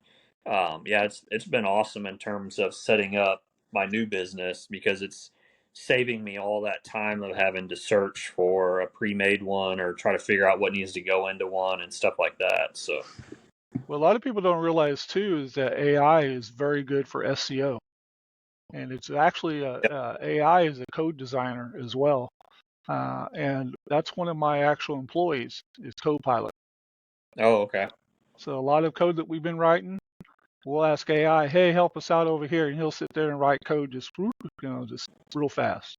yeah, it's been awesome in terms of setting up my new business because it's saving me all that time of having to search for a pre-made one or try to figure out what needs to go into one and stuff like that. So What a lot of people don't realize too is that AI is very good for SEO, and it's actually yep. AI is a code designer as well, and that's one of my actual employees is Copilot. Oh, okay, So a lot of code that we've been writing, we'll ask AI, hey, help us out over here, and he'll sit there and write code just just real fast,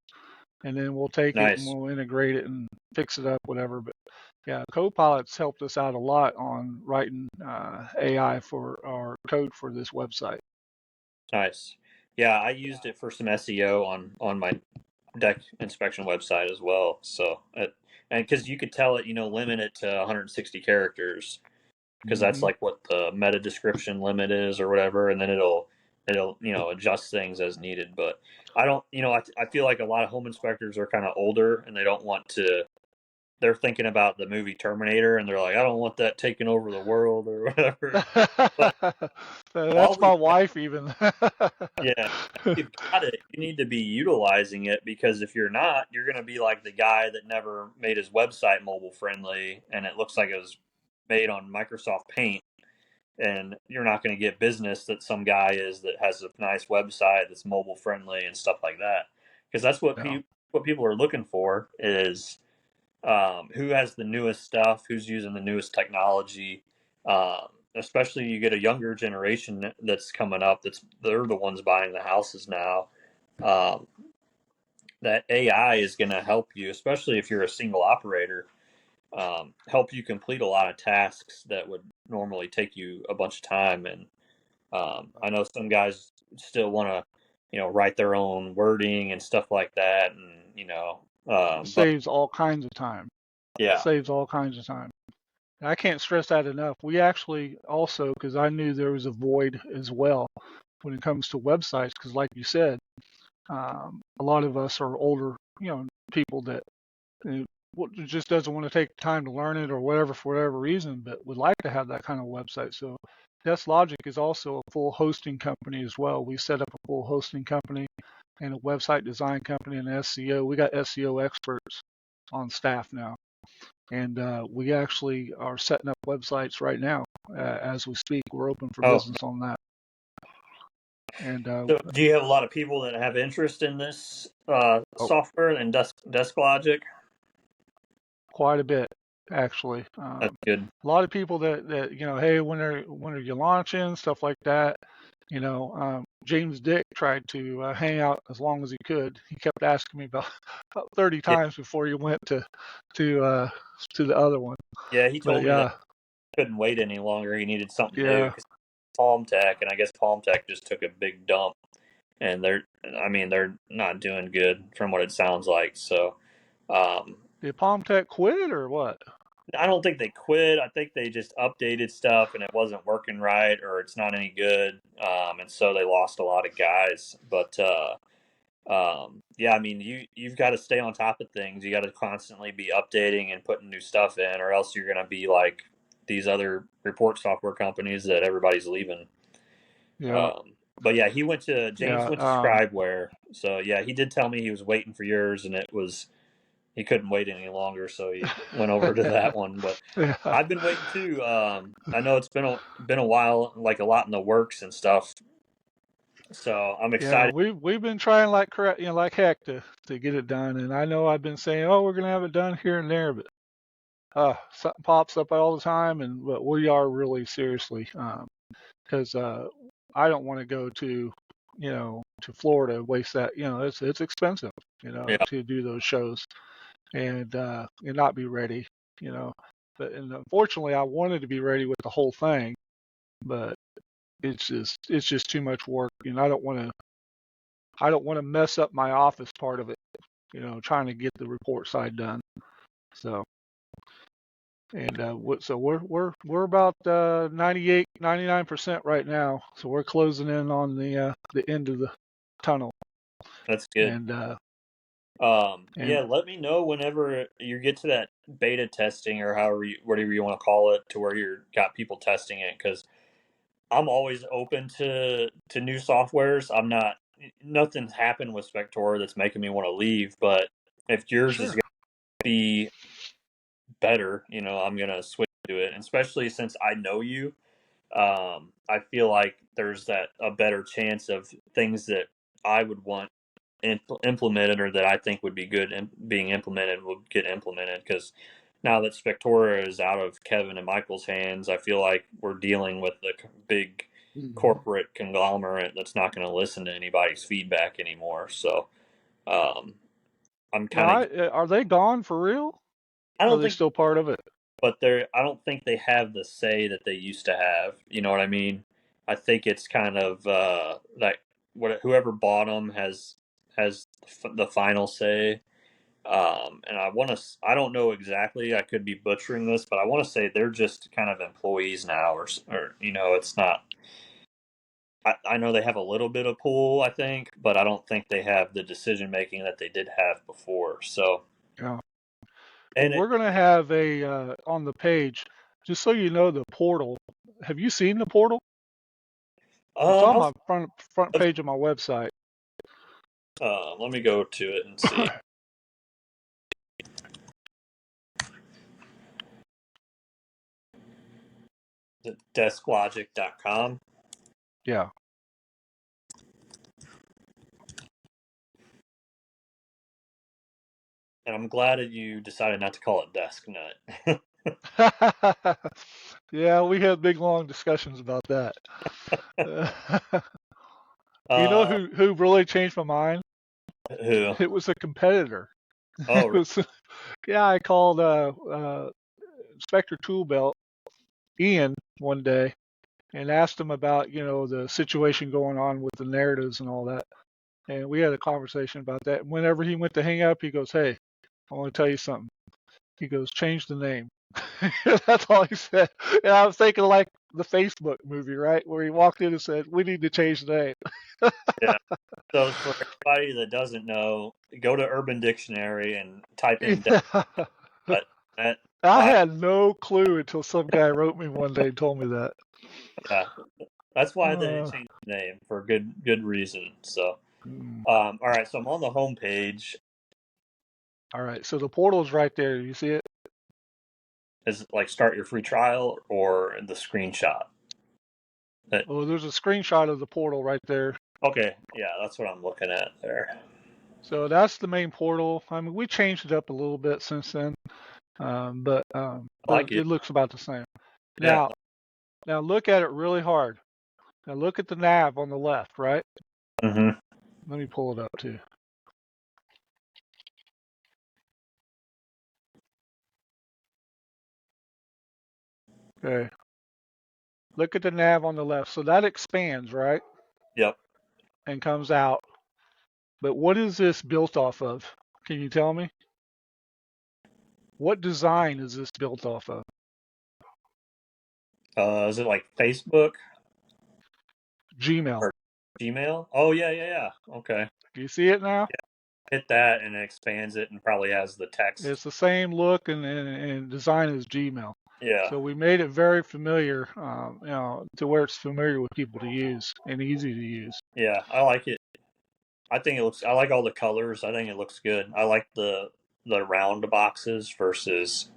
and then we'll take it and nice, we'll integrate it and fix it up, whatever. But yeah, Copilot's helped us out a lot on writing AI for our code for this website. nice. Yeah, I used it for some SEO on my deck inspection website as well. So, and because you could tell it, limit it to 160 characters because that's Hmm. like what the meta description limit is or whatever, and then it'll adjust things as needed. But I don't, I feel like a lot of home inspectors are kind of older and they don't want to. They're thinking about the movie Terminator and they're like, I don't want that taking over the world or whatever. But while That's we my wife even. yeah, you've got it. You need to be utilizing it because if you're not, you're going to be like the guy that never made his website mobile friendly and it looks like it was made on Microsoft Paint. And you're not going to get business that some guy is that has a nice website that's mobile friendly and stuff like that. Because that's Yeah. what people are looking for is who has the newest stuff, who's using the newest technology. Especially you get a younger generation that's coming up. They're the ones buying the houses now. Um, that AI is going to help you, especially if you're a single operator, help you complete a lot of tasks that would normally take you a bunch of time. And I know some guys still want to, write their own wording and stuff like that, and It but saves all kinds of time. yeah, Saves all kinds of time. I can't stress that enough. We actually also, because I knew there was a void as well when it comes to websites, because like you said, a lot of us are older, people that uh, just doesn't want to take time to learn it or whatever for whatever reason, but would like to have that kind of website. So DeskLogic is also a full hosting company as well. We set up a full hosting company and a website design company and SEO. We got SEO experts on staff now. And we actually are setting up websites right now as we speak. We're open for oh, business on that. And so do you have a lot of people that have interest in this oh, software and Desk Logic? quite a bit, actually. That's good. A lot of people that hey, when are you launching, stuff like that. James Dick tried to hang out as long as he could. He kept asking me about 30 Yeah, times before he went to uh, to the other one. yeah. He But told me that yeah, he couldn't wait any longer. He needed something new yeah, because Palm Tech, and I guess Palm Tech just took a big dump, and they're not doing good from what it sounds like. So. Um, did Palm Tech quit or what? I don't think they quit. I think they just updated stuff and it wasn't working right or it's not any good. And so they lost a lot of guys. But yeah, I mean, you've got to stay on top of things. You got to constantly be updating and putting new stuff in, or else you're going to be like these other report software companies that everybody's leaving. Yeah, But yeah, James yeah. went to Scribeware. So yeah, he did tell me he was waiting for yours, and he couldn't wait any longer, so he went over to that one. But Yeah, I've been waiting too. I know it's been a while, like a lot in the works and stuff. So I'm yeah. excited. We've been trying like like heck to get it done, and I know I've been saying, oh, we're gonna have it done here and there, but something pops up all the time, but we are really seriously because I don't want to go to to Florida, waste that. It's expensive, Yeah, to do those shows and not be ready. You know, and unfortunately, I wanted to be ready with the whole thing, but it's just too much work. I don't want to mess up my office part of it. Trying to get the report side done. So. And so we're about 98, 99% right now. So we're closing in on the end of the tunnel. that's good. And and Yeah, let me know whenever you get to that beta testing or whatever you want to call it, to where you're got people testing it, because I'm always open to new softwares. I'm not Nothing's happened with Spectora that's making me want to leave, but if yours is sure, going to be better, I'm gonna switch to it. And especially since I know you, I feel like there's a better chance of things that I would want implemented, or that I think would be good being implemented, will get implemented. Because now that Spectora is out of Kevin and Michael's hands, I feel like we're dealing with the big hmm corporate conglomerate that's not going to listen to anybody's feedback anymore. So um, I'm now kind of are they gone for real? I Or are don't they think still part of it? but I don't think they have the say that they used to have. You know what I mean? I think it's kind of like whoever bought them has the final say. And I don't know exactly. I could be butchering this, but I want to say they're just kind of employees now, or it's not. I know they have a little bit of pull, I think, but I don't think they have the decision making that they did have before. So, Yeah. Well, and we're gonna have a on the page, just so you know, the portal. Have you seen the portal? It's on I'll my front page of my website. let me go to it and see. DeskLogic.com. Yeah. And I'm glad that you decided not to call it Desk Nut. Yeah, we had big long discussions about that. You know uh, who really changed my mind? who? It was a competitor. Oh, It was yeah. I called Inspector Toolbelt Ian one day and asked him about the situation going on with the narratives and all that, and we had a conversation about that. Whenever he went to hang up, he goes, "Hey, I want to tell you something." He goes, "Change the name." That's all he said. And I was thinking like the Facebook movie, right, where he walked in and said, "We need to change the yeah. So for everybody that doesn't know, go to Urban Dictionary and type name." in Desk Yeah. Nut. That I by had no clue until some guy wrote me one day and told me that. Yeah, that's why they Uh, changed the name, for good reason. So, mm. all right. So I'm on the home page. All right, so the portal's right there. You see it? Is it like start your free trial or the screenshot? That Oh, there's a screenshot of the portal right there. Okay, yeah, that's what I'm looking at there. So that's the main portal. I mean, we changed it up a little bit since then, but I like it. it looks about the same. Yeah. Now look at it really hard. Now look at the nav on the left, right? Mm-hmm. Let me pull it up too. Okay. Look at the nav on the left. So that expands, right? Yep. And comes out. But what is this built off of? Can you tell me? What design is this built off of? Is it like Facebook Gmail. or Gmail? Oh yeah, yeah, yeah. Okay. Do you see it now? Hit that and it expands it and probably has the text. It's the same look and design as Gmail. Yeah. So we made it very familiar, to where it's familiar with people to use and easy to use. Yeah, I like it. I like all the colors. I think it looks good. I like the round boxes versus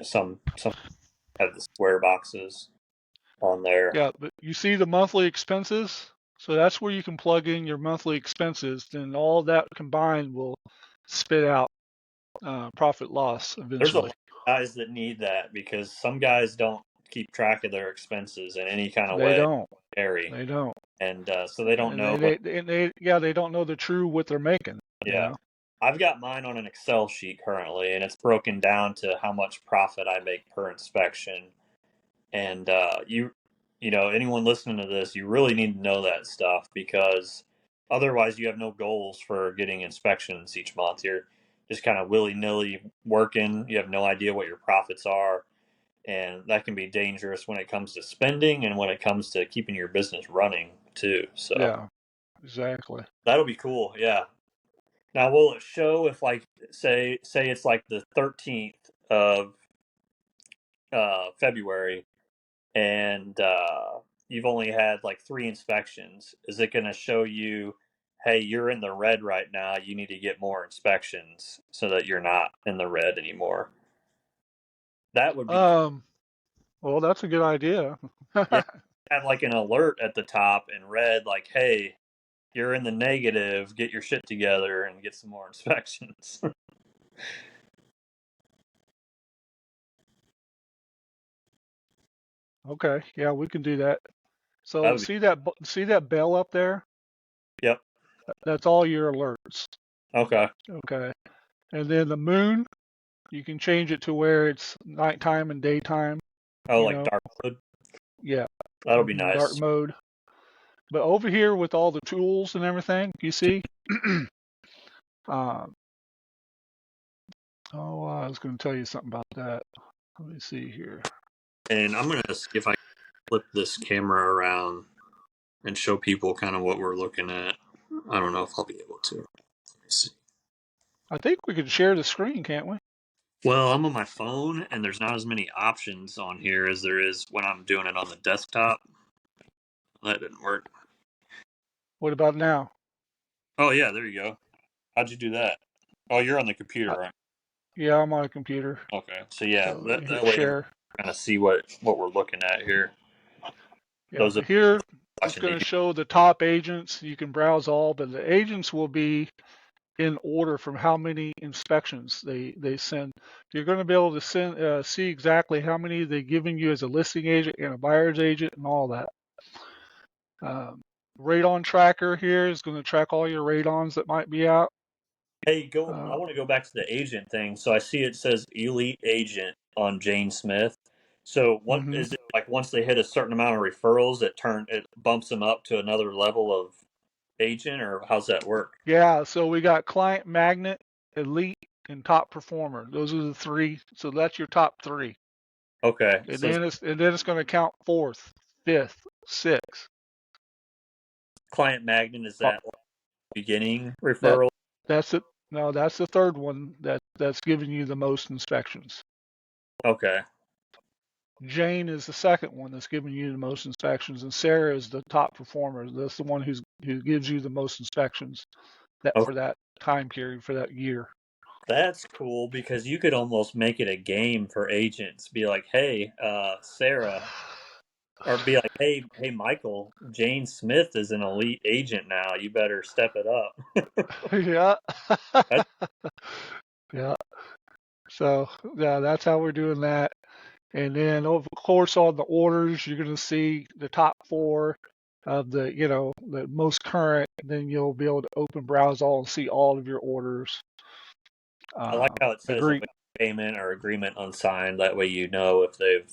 some have the square boxes on there. Yeah, but you see the monthly expenses? So that's where you can plug in your monthly expenses. Then all that combined will spit out profit loss There's a eventually. guys that need that, because some guys don't keep track of their expenses in any kind of They way. don't. Scary. They don't. And so they don't And know what. they don't know the true what they're making. You Yeah. know. I've got mine on an Excel sheet currently, and it's broken down to how much profit I make per inspection. And anyone listening to this, you really need to know that stuff, because otherwise you have no goals for getting inspections each month. You're just kind of willy-nilly working. You have no idea what your profits are, and that can be dangerous when it comes to spending and when it comes to keeping your business running too. So Yeah. Exactly. that'll be cool. Yeah. Now, will it show if, like, say it's like the 13th of February, and you've only had like 3 inspections? Is it going to show you, hey, you're in the red right now, you need to get more inspections so that you're not in the red anymore? That would be, Um. Well, that's a good idea. yeah, have like an alert at the top in red, like, hey, you're in the negative, get your shit together and get some more inspections. Okay. Yeah, we can do that. That So would be, see that bell up there? yep. That's all your alerts. Okay. Okay. And then the moon, you can change it to where it's nighttime and daytime. Oh, You like know. dark mode? Yeah. That'll be Dark nice. mode. But over here with all the tools and everything, you see. um, I was going to tell you something about that. Let me see here. And I'm going to see if I can flip this camera around and show people kind of what we're looking at. I don't know if I'll be able to. Let me see. I think we could share the screen, can't we? Well, I'm on my phone, and there's not as many options on here as there is when I'm doing it on the desktop. That didn't work. What about now? Oh, yeah, there you go. How'd you do that? Oh, you're on the computer, Uh, right? yeah, I'm on a computer. Okay. So, yeah, So let that, me that hit way everyone share. can kind of see what we're looking at here. Yeah, Those are but here it's watching going the. to show the top agents. You can browse all, but the agents will be in order from how many inspections they send. You're going to be able to see exactly how many they're giving you as a listing agent and a buyer's agent and all that. Um, Radon tracker here is going to track all your radons that might be out. Hey, go. I Uh, want to go back to the agent thing. So I see it says elite agent on Jane Smith. So what mhm. is it like? Once they hit a certain amount of referrals, it bumps them up to another level of agent, or how's that work? Yeah, so we got client magnet, elite, and top performer. Those are the three. So that's your top three. Okay, And so then it's going to count fourth, fifth, sixth. client magnet, is Uh, that like beginning That referral? that's it. No, that's the third one that's giving you the most inspections. Okay, Jane is the second one that's giving you the most inspections, and Sarah is the top performer. That's the one who gives you the most inspections that okay, for that time period for that year. that's cool, because you could almost make it a game for agents. Be like, hey, Sarah, or be like, hey, Michael, Jane Smith is an elite agent now. You better step it up. Yeah. That's Yeah. So yeah, that's how we're doing that. And then of course on the orders, you're going to see the top four of the most current. Then you'll be able to open browse all and see all of your orders. I like how it says Agree. await payment or agreement unsigned. That way you know if they've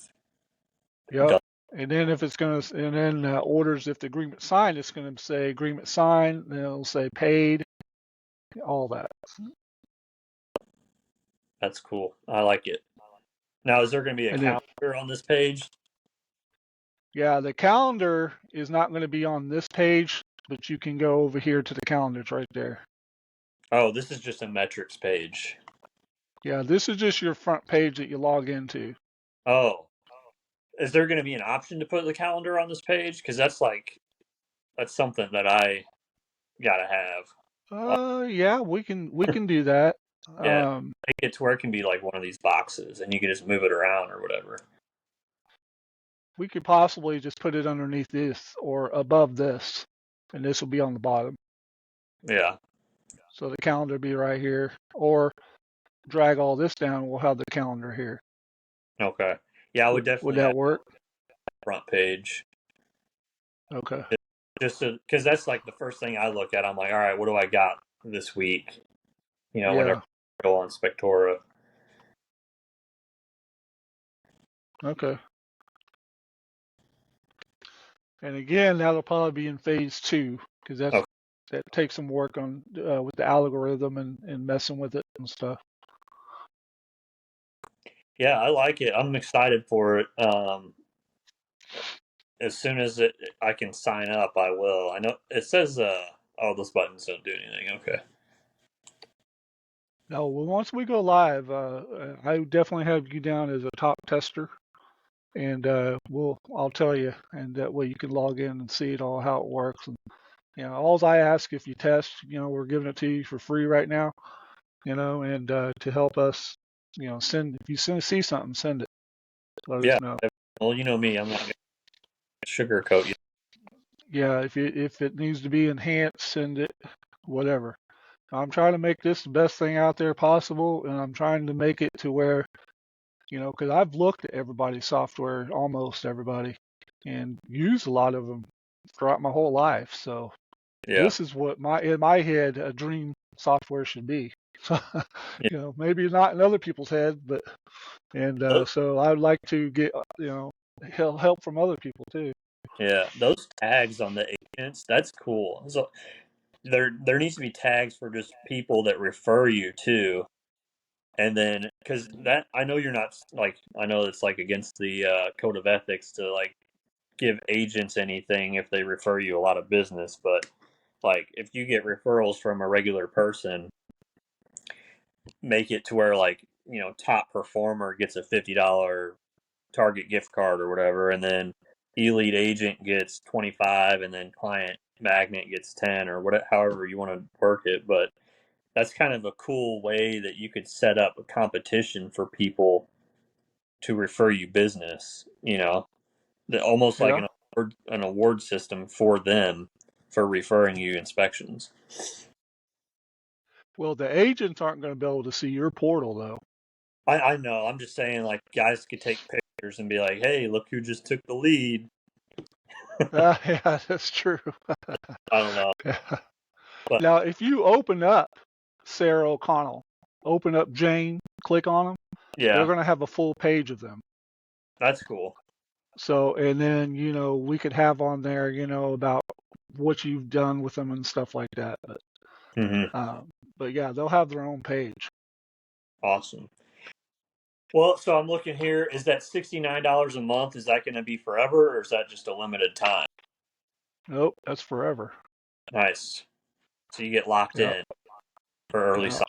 Yep. done. And then if it's going to, and then orders, if the agreement signed, it's going to say agreement signed. Then it'll say paid, all that. That's cool. I like it. Now, is there going to be a And then, calendar on this page? yeah, the calendar is not going to be on this page, but you can go over here to the calendar. It's right there. Oh, this is just a metrics page. Yeah, this is just your front page that you log into. Oh, is there going to be an option to put the calendar on this page? Because that's something that I gotta have. Yeah, we can do that. Yeah, Um, make it to where it can be like one of these boxes, and you can just move it around or whatever. we could possibly just put it underneath this or above this, and this will be on the bottom. Yeah. So the calendar will be right here, or drag all this down. We'll have the calendar here. Okay. Yeah, I would Would definitely that add work? front page. Okay. Just because that's like the first thing I look at. I'm like, all right, what do I got this week? Whenever Yeah. I go on Spectora. Okay. And again, that'll probably be in phase 2 because Okay. that takes some work on with the algorithm and messing with it and stuff. Yeah, I like it. I'm excited for it. As soon as I can sign up, I will. I know it says, oh, those buttons don't do anything. Okay. No, well, once we go live, I definitely have you down as a top tester, and I'll tell you, and that way you can log in and see it all how it works. And all I ask if you test, we're giving it to you for free right now, and to help us, send if you see something, send it. Let Yeah. us know. Well, you know me. I'm not going to sugarcoat you. Yeah, if it needs to be enhanced, send it, whatever. I'm trying to make this the best thing out there possible, and I'm trying to make it to where, because I've looked at everybody's software, almost everybody, and used a lot of them throughout my whole life. So Yeah. this is what in my head a dream software should be. So, Yeah. maybe not in other people's head, but Those, so I'd like to get help from other people too. yeah. Those tags on the agents, that's cool. So there needs to be tags for just people that refer you too. And then, because that, I know you're not like, I know it's like against the code of ethics to like give agents anything if they refer you a lot of business, but like if you get referrals from a regular person, make it to where like, top performer gets a $50 Target gift card or whatever, and then elite agent gets 25, and then client magnet gets 10, or whatever, however you want to work it. But that's kind of a cool way that you could set up a competition for people to refer you business, almost like Yeah. an award system for them for referring you inspections. Well, the agents aren't going to be able to see your portal though. I know. I'm just saying, like, guys could take pictures and be like, "Hey, look who just took the lead." Yeah, that's true. I don't know, but Now, if you open up Sarah O'Connell, open up Jane, click on them, they're yeah, going to have a full page of them. that's cool. So, and then, we could have on there, about what you've done with them and stuff like that. Hmm. But yeah, they'll have their own page. Awesome. Well, so I'm looking here. Is that $69 a month? Is that going to be forever, or is that just a limited time? Nope, that's forever. Nice. So you get locked Yep. in for early Yeah. sign.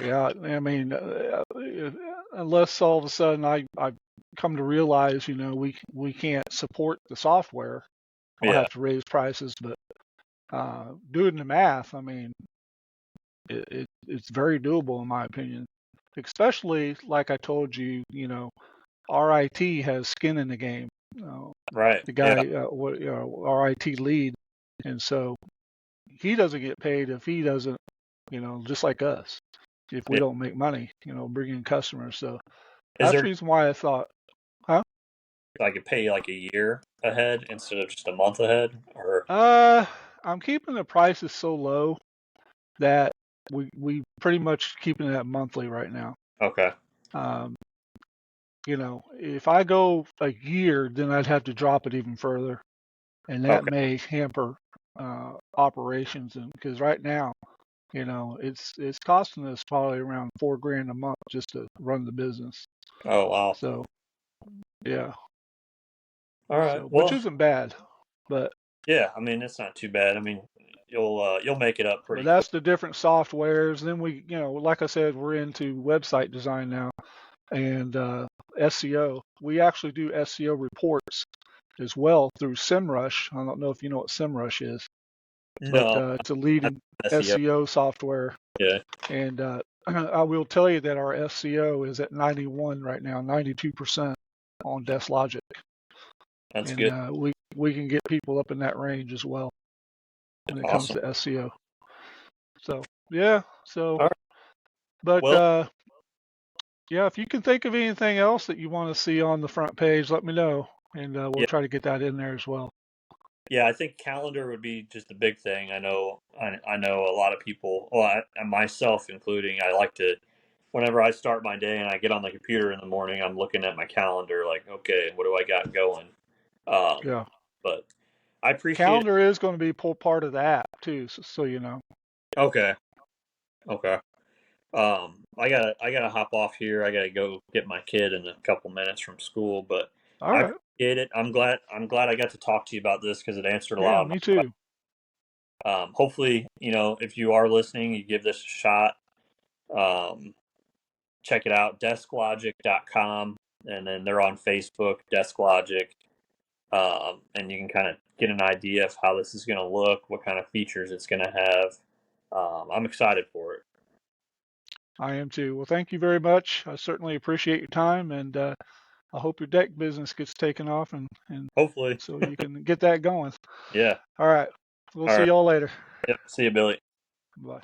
Yeah. I mean, unless all of a sudden I come to realize, we can't support the software, I'll Yeah. have to raise prices. But doing the math, I mean, it's very doable in my opinion. Especially like I told you, RIT has skin in the game. Right. The Yeah. guy, RIT lead, and so he doesn't get paid if he doesn't, just like us, if we Yeah. don't make money, bring in customers. So Is that's there the reason why I thought, huh? I could pay like a year ahead instead of just a month ahead, or Uh, I'm keeping the prices so low that we pretty much keeping it at monthly right now. okay. Um, if I go a year, then I'd have to drop it even further, and that Okay. may hamper operations. And because right now, it's costing us probably around $4,000 a month just to run the business. Oh wow. So yeah, All right. so which Well, isn't bad, but yeah. I mean, it's not too bad. I mean, you'll make it up pretty quick. that's the different softwares. Then we, like I said, we're into website design now and SEO. We actually do SEO reports as well through SEMrush. I don't know if you know what SEMrush is, but No, it's a I'm leading SEO. SEO software. Yeah, And I will tell you that our SEO is at 91 right now, 92% on DeskLogic, that's and good. we can get people up in that range as well when it comes Awesome. to SEO. So yeah, so All right. but Well, Yeah, if you can think of anything else that you want to see on the front page, let me know, and we'll Yeah, try to get that in there as well. yeah. I think calendar would be just a big thing. I know a lot of people, well, and myself including. I like to, whenever I start my day and I get on the computer in the morning, I'm looking at my calendar, like, okay, what do I got going? Yeah. But I appreciate it. Calendar is going to be part of the app too, so you know. Okay, okay. I gotta hop off here. I gotta go get my kid in a couple minutes from school, but All I right. appreciate it. I'm glad I got to talk to you about this because it answered a Yeah, lot of my me questions. too. Hopefully, if you are listening, you give this a shot. Um, Check it out, DeskLogic.com, and then they're on Facebook, DeskLogic, and you can kind of get an idea of how this is going to look, what kind of features it's going to have. I'm excited for it. I am too. Well, thank you very much. I certainly appreciate your time, and I hope your deck business gets taken off, and Hopefully, so you can get that going. yeah. All right. We'll All see right. y'all later. Yep. See you, Billy. Bye.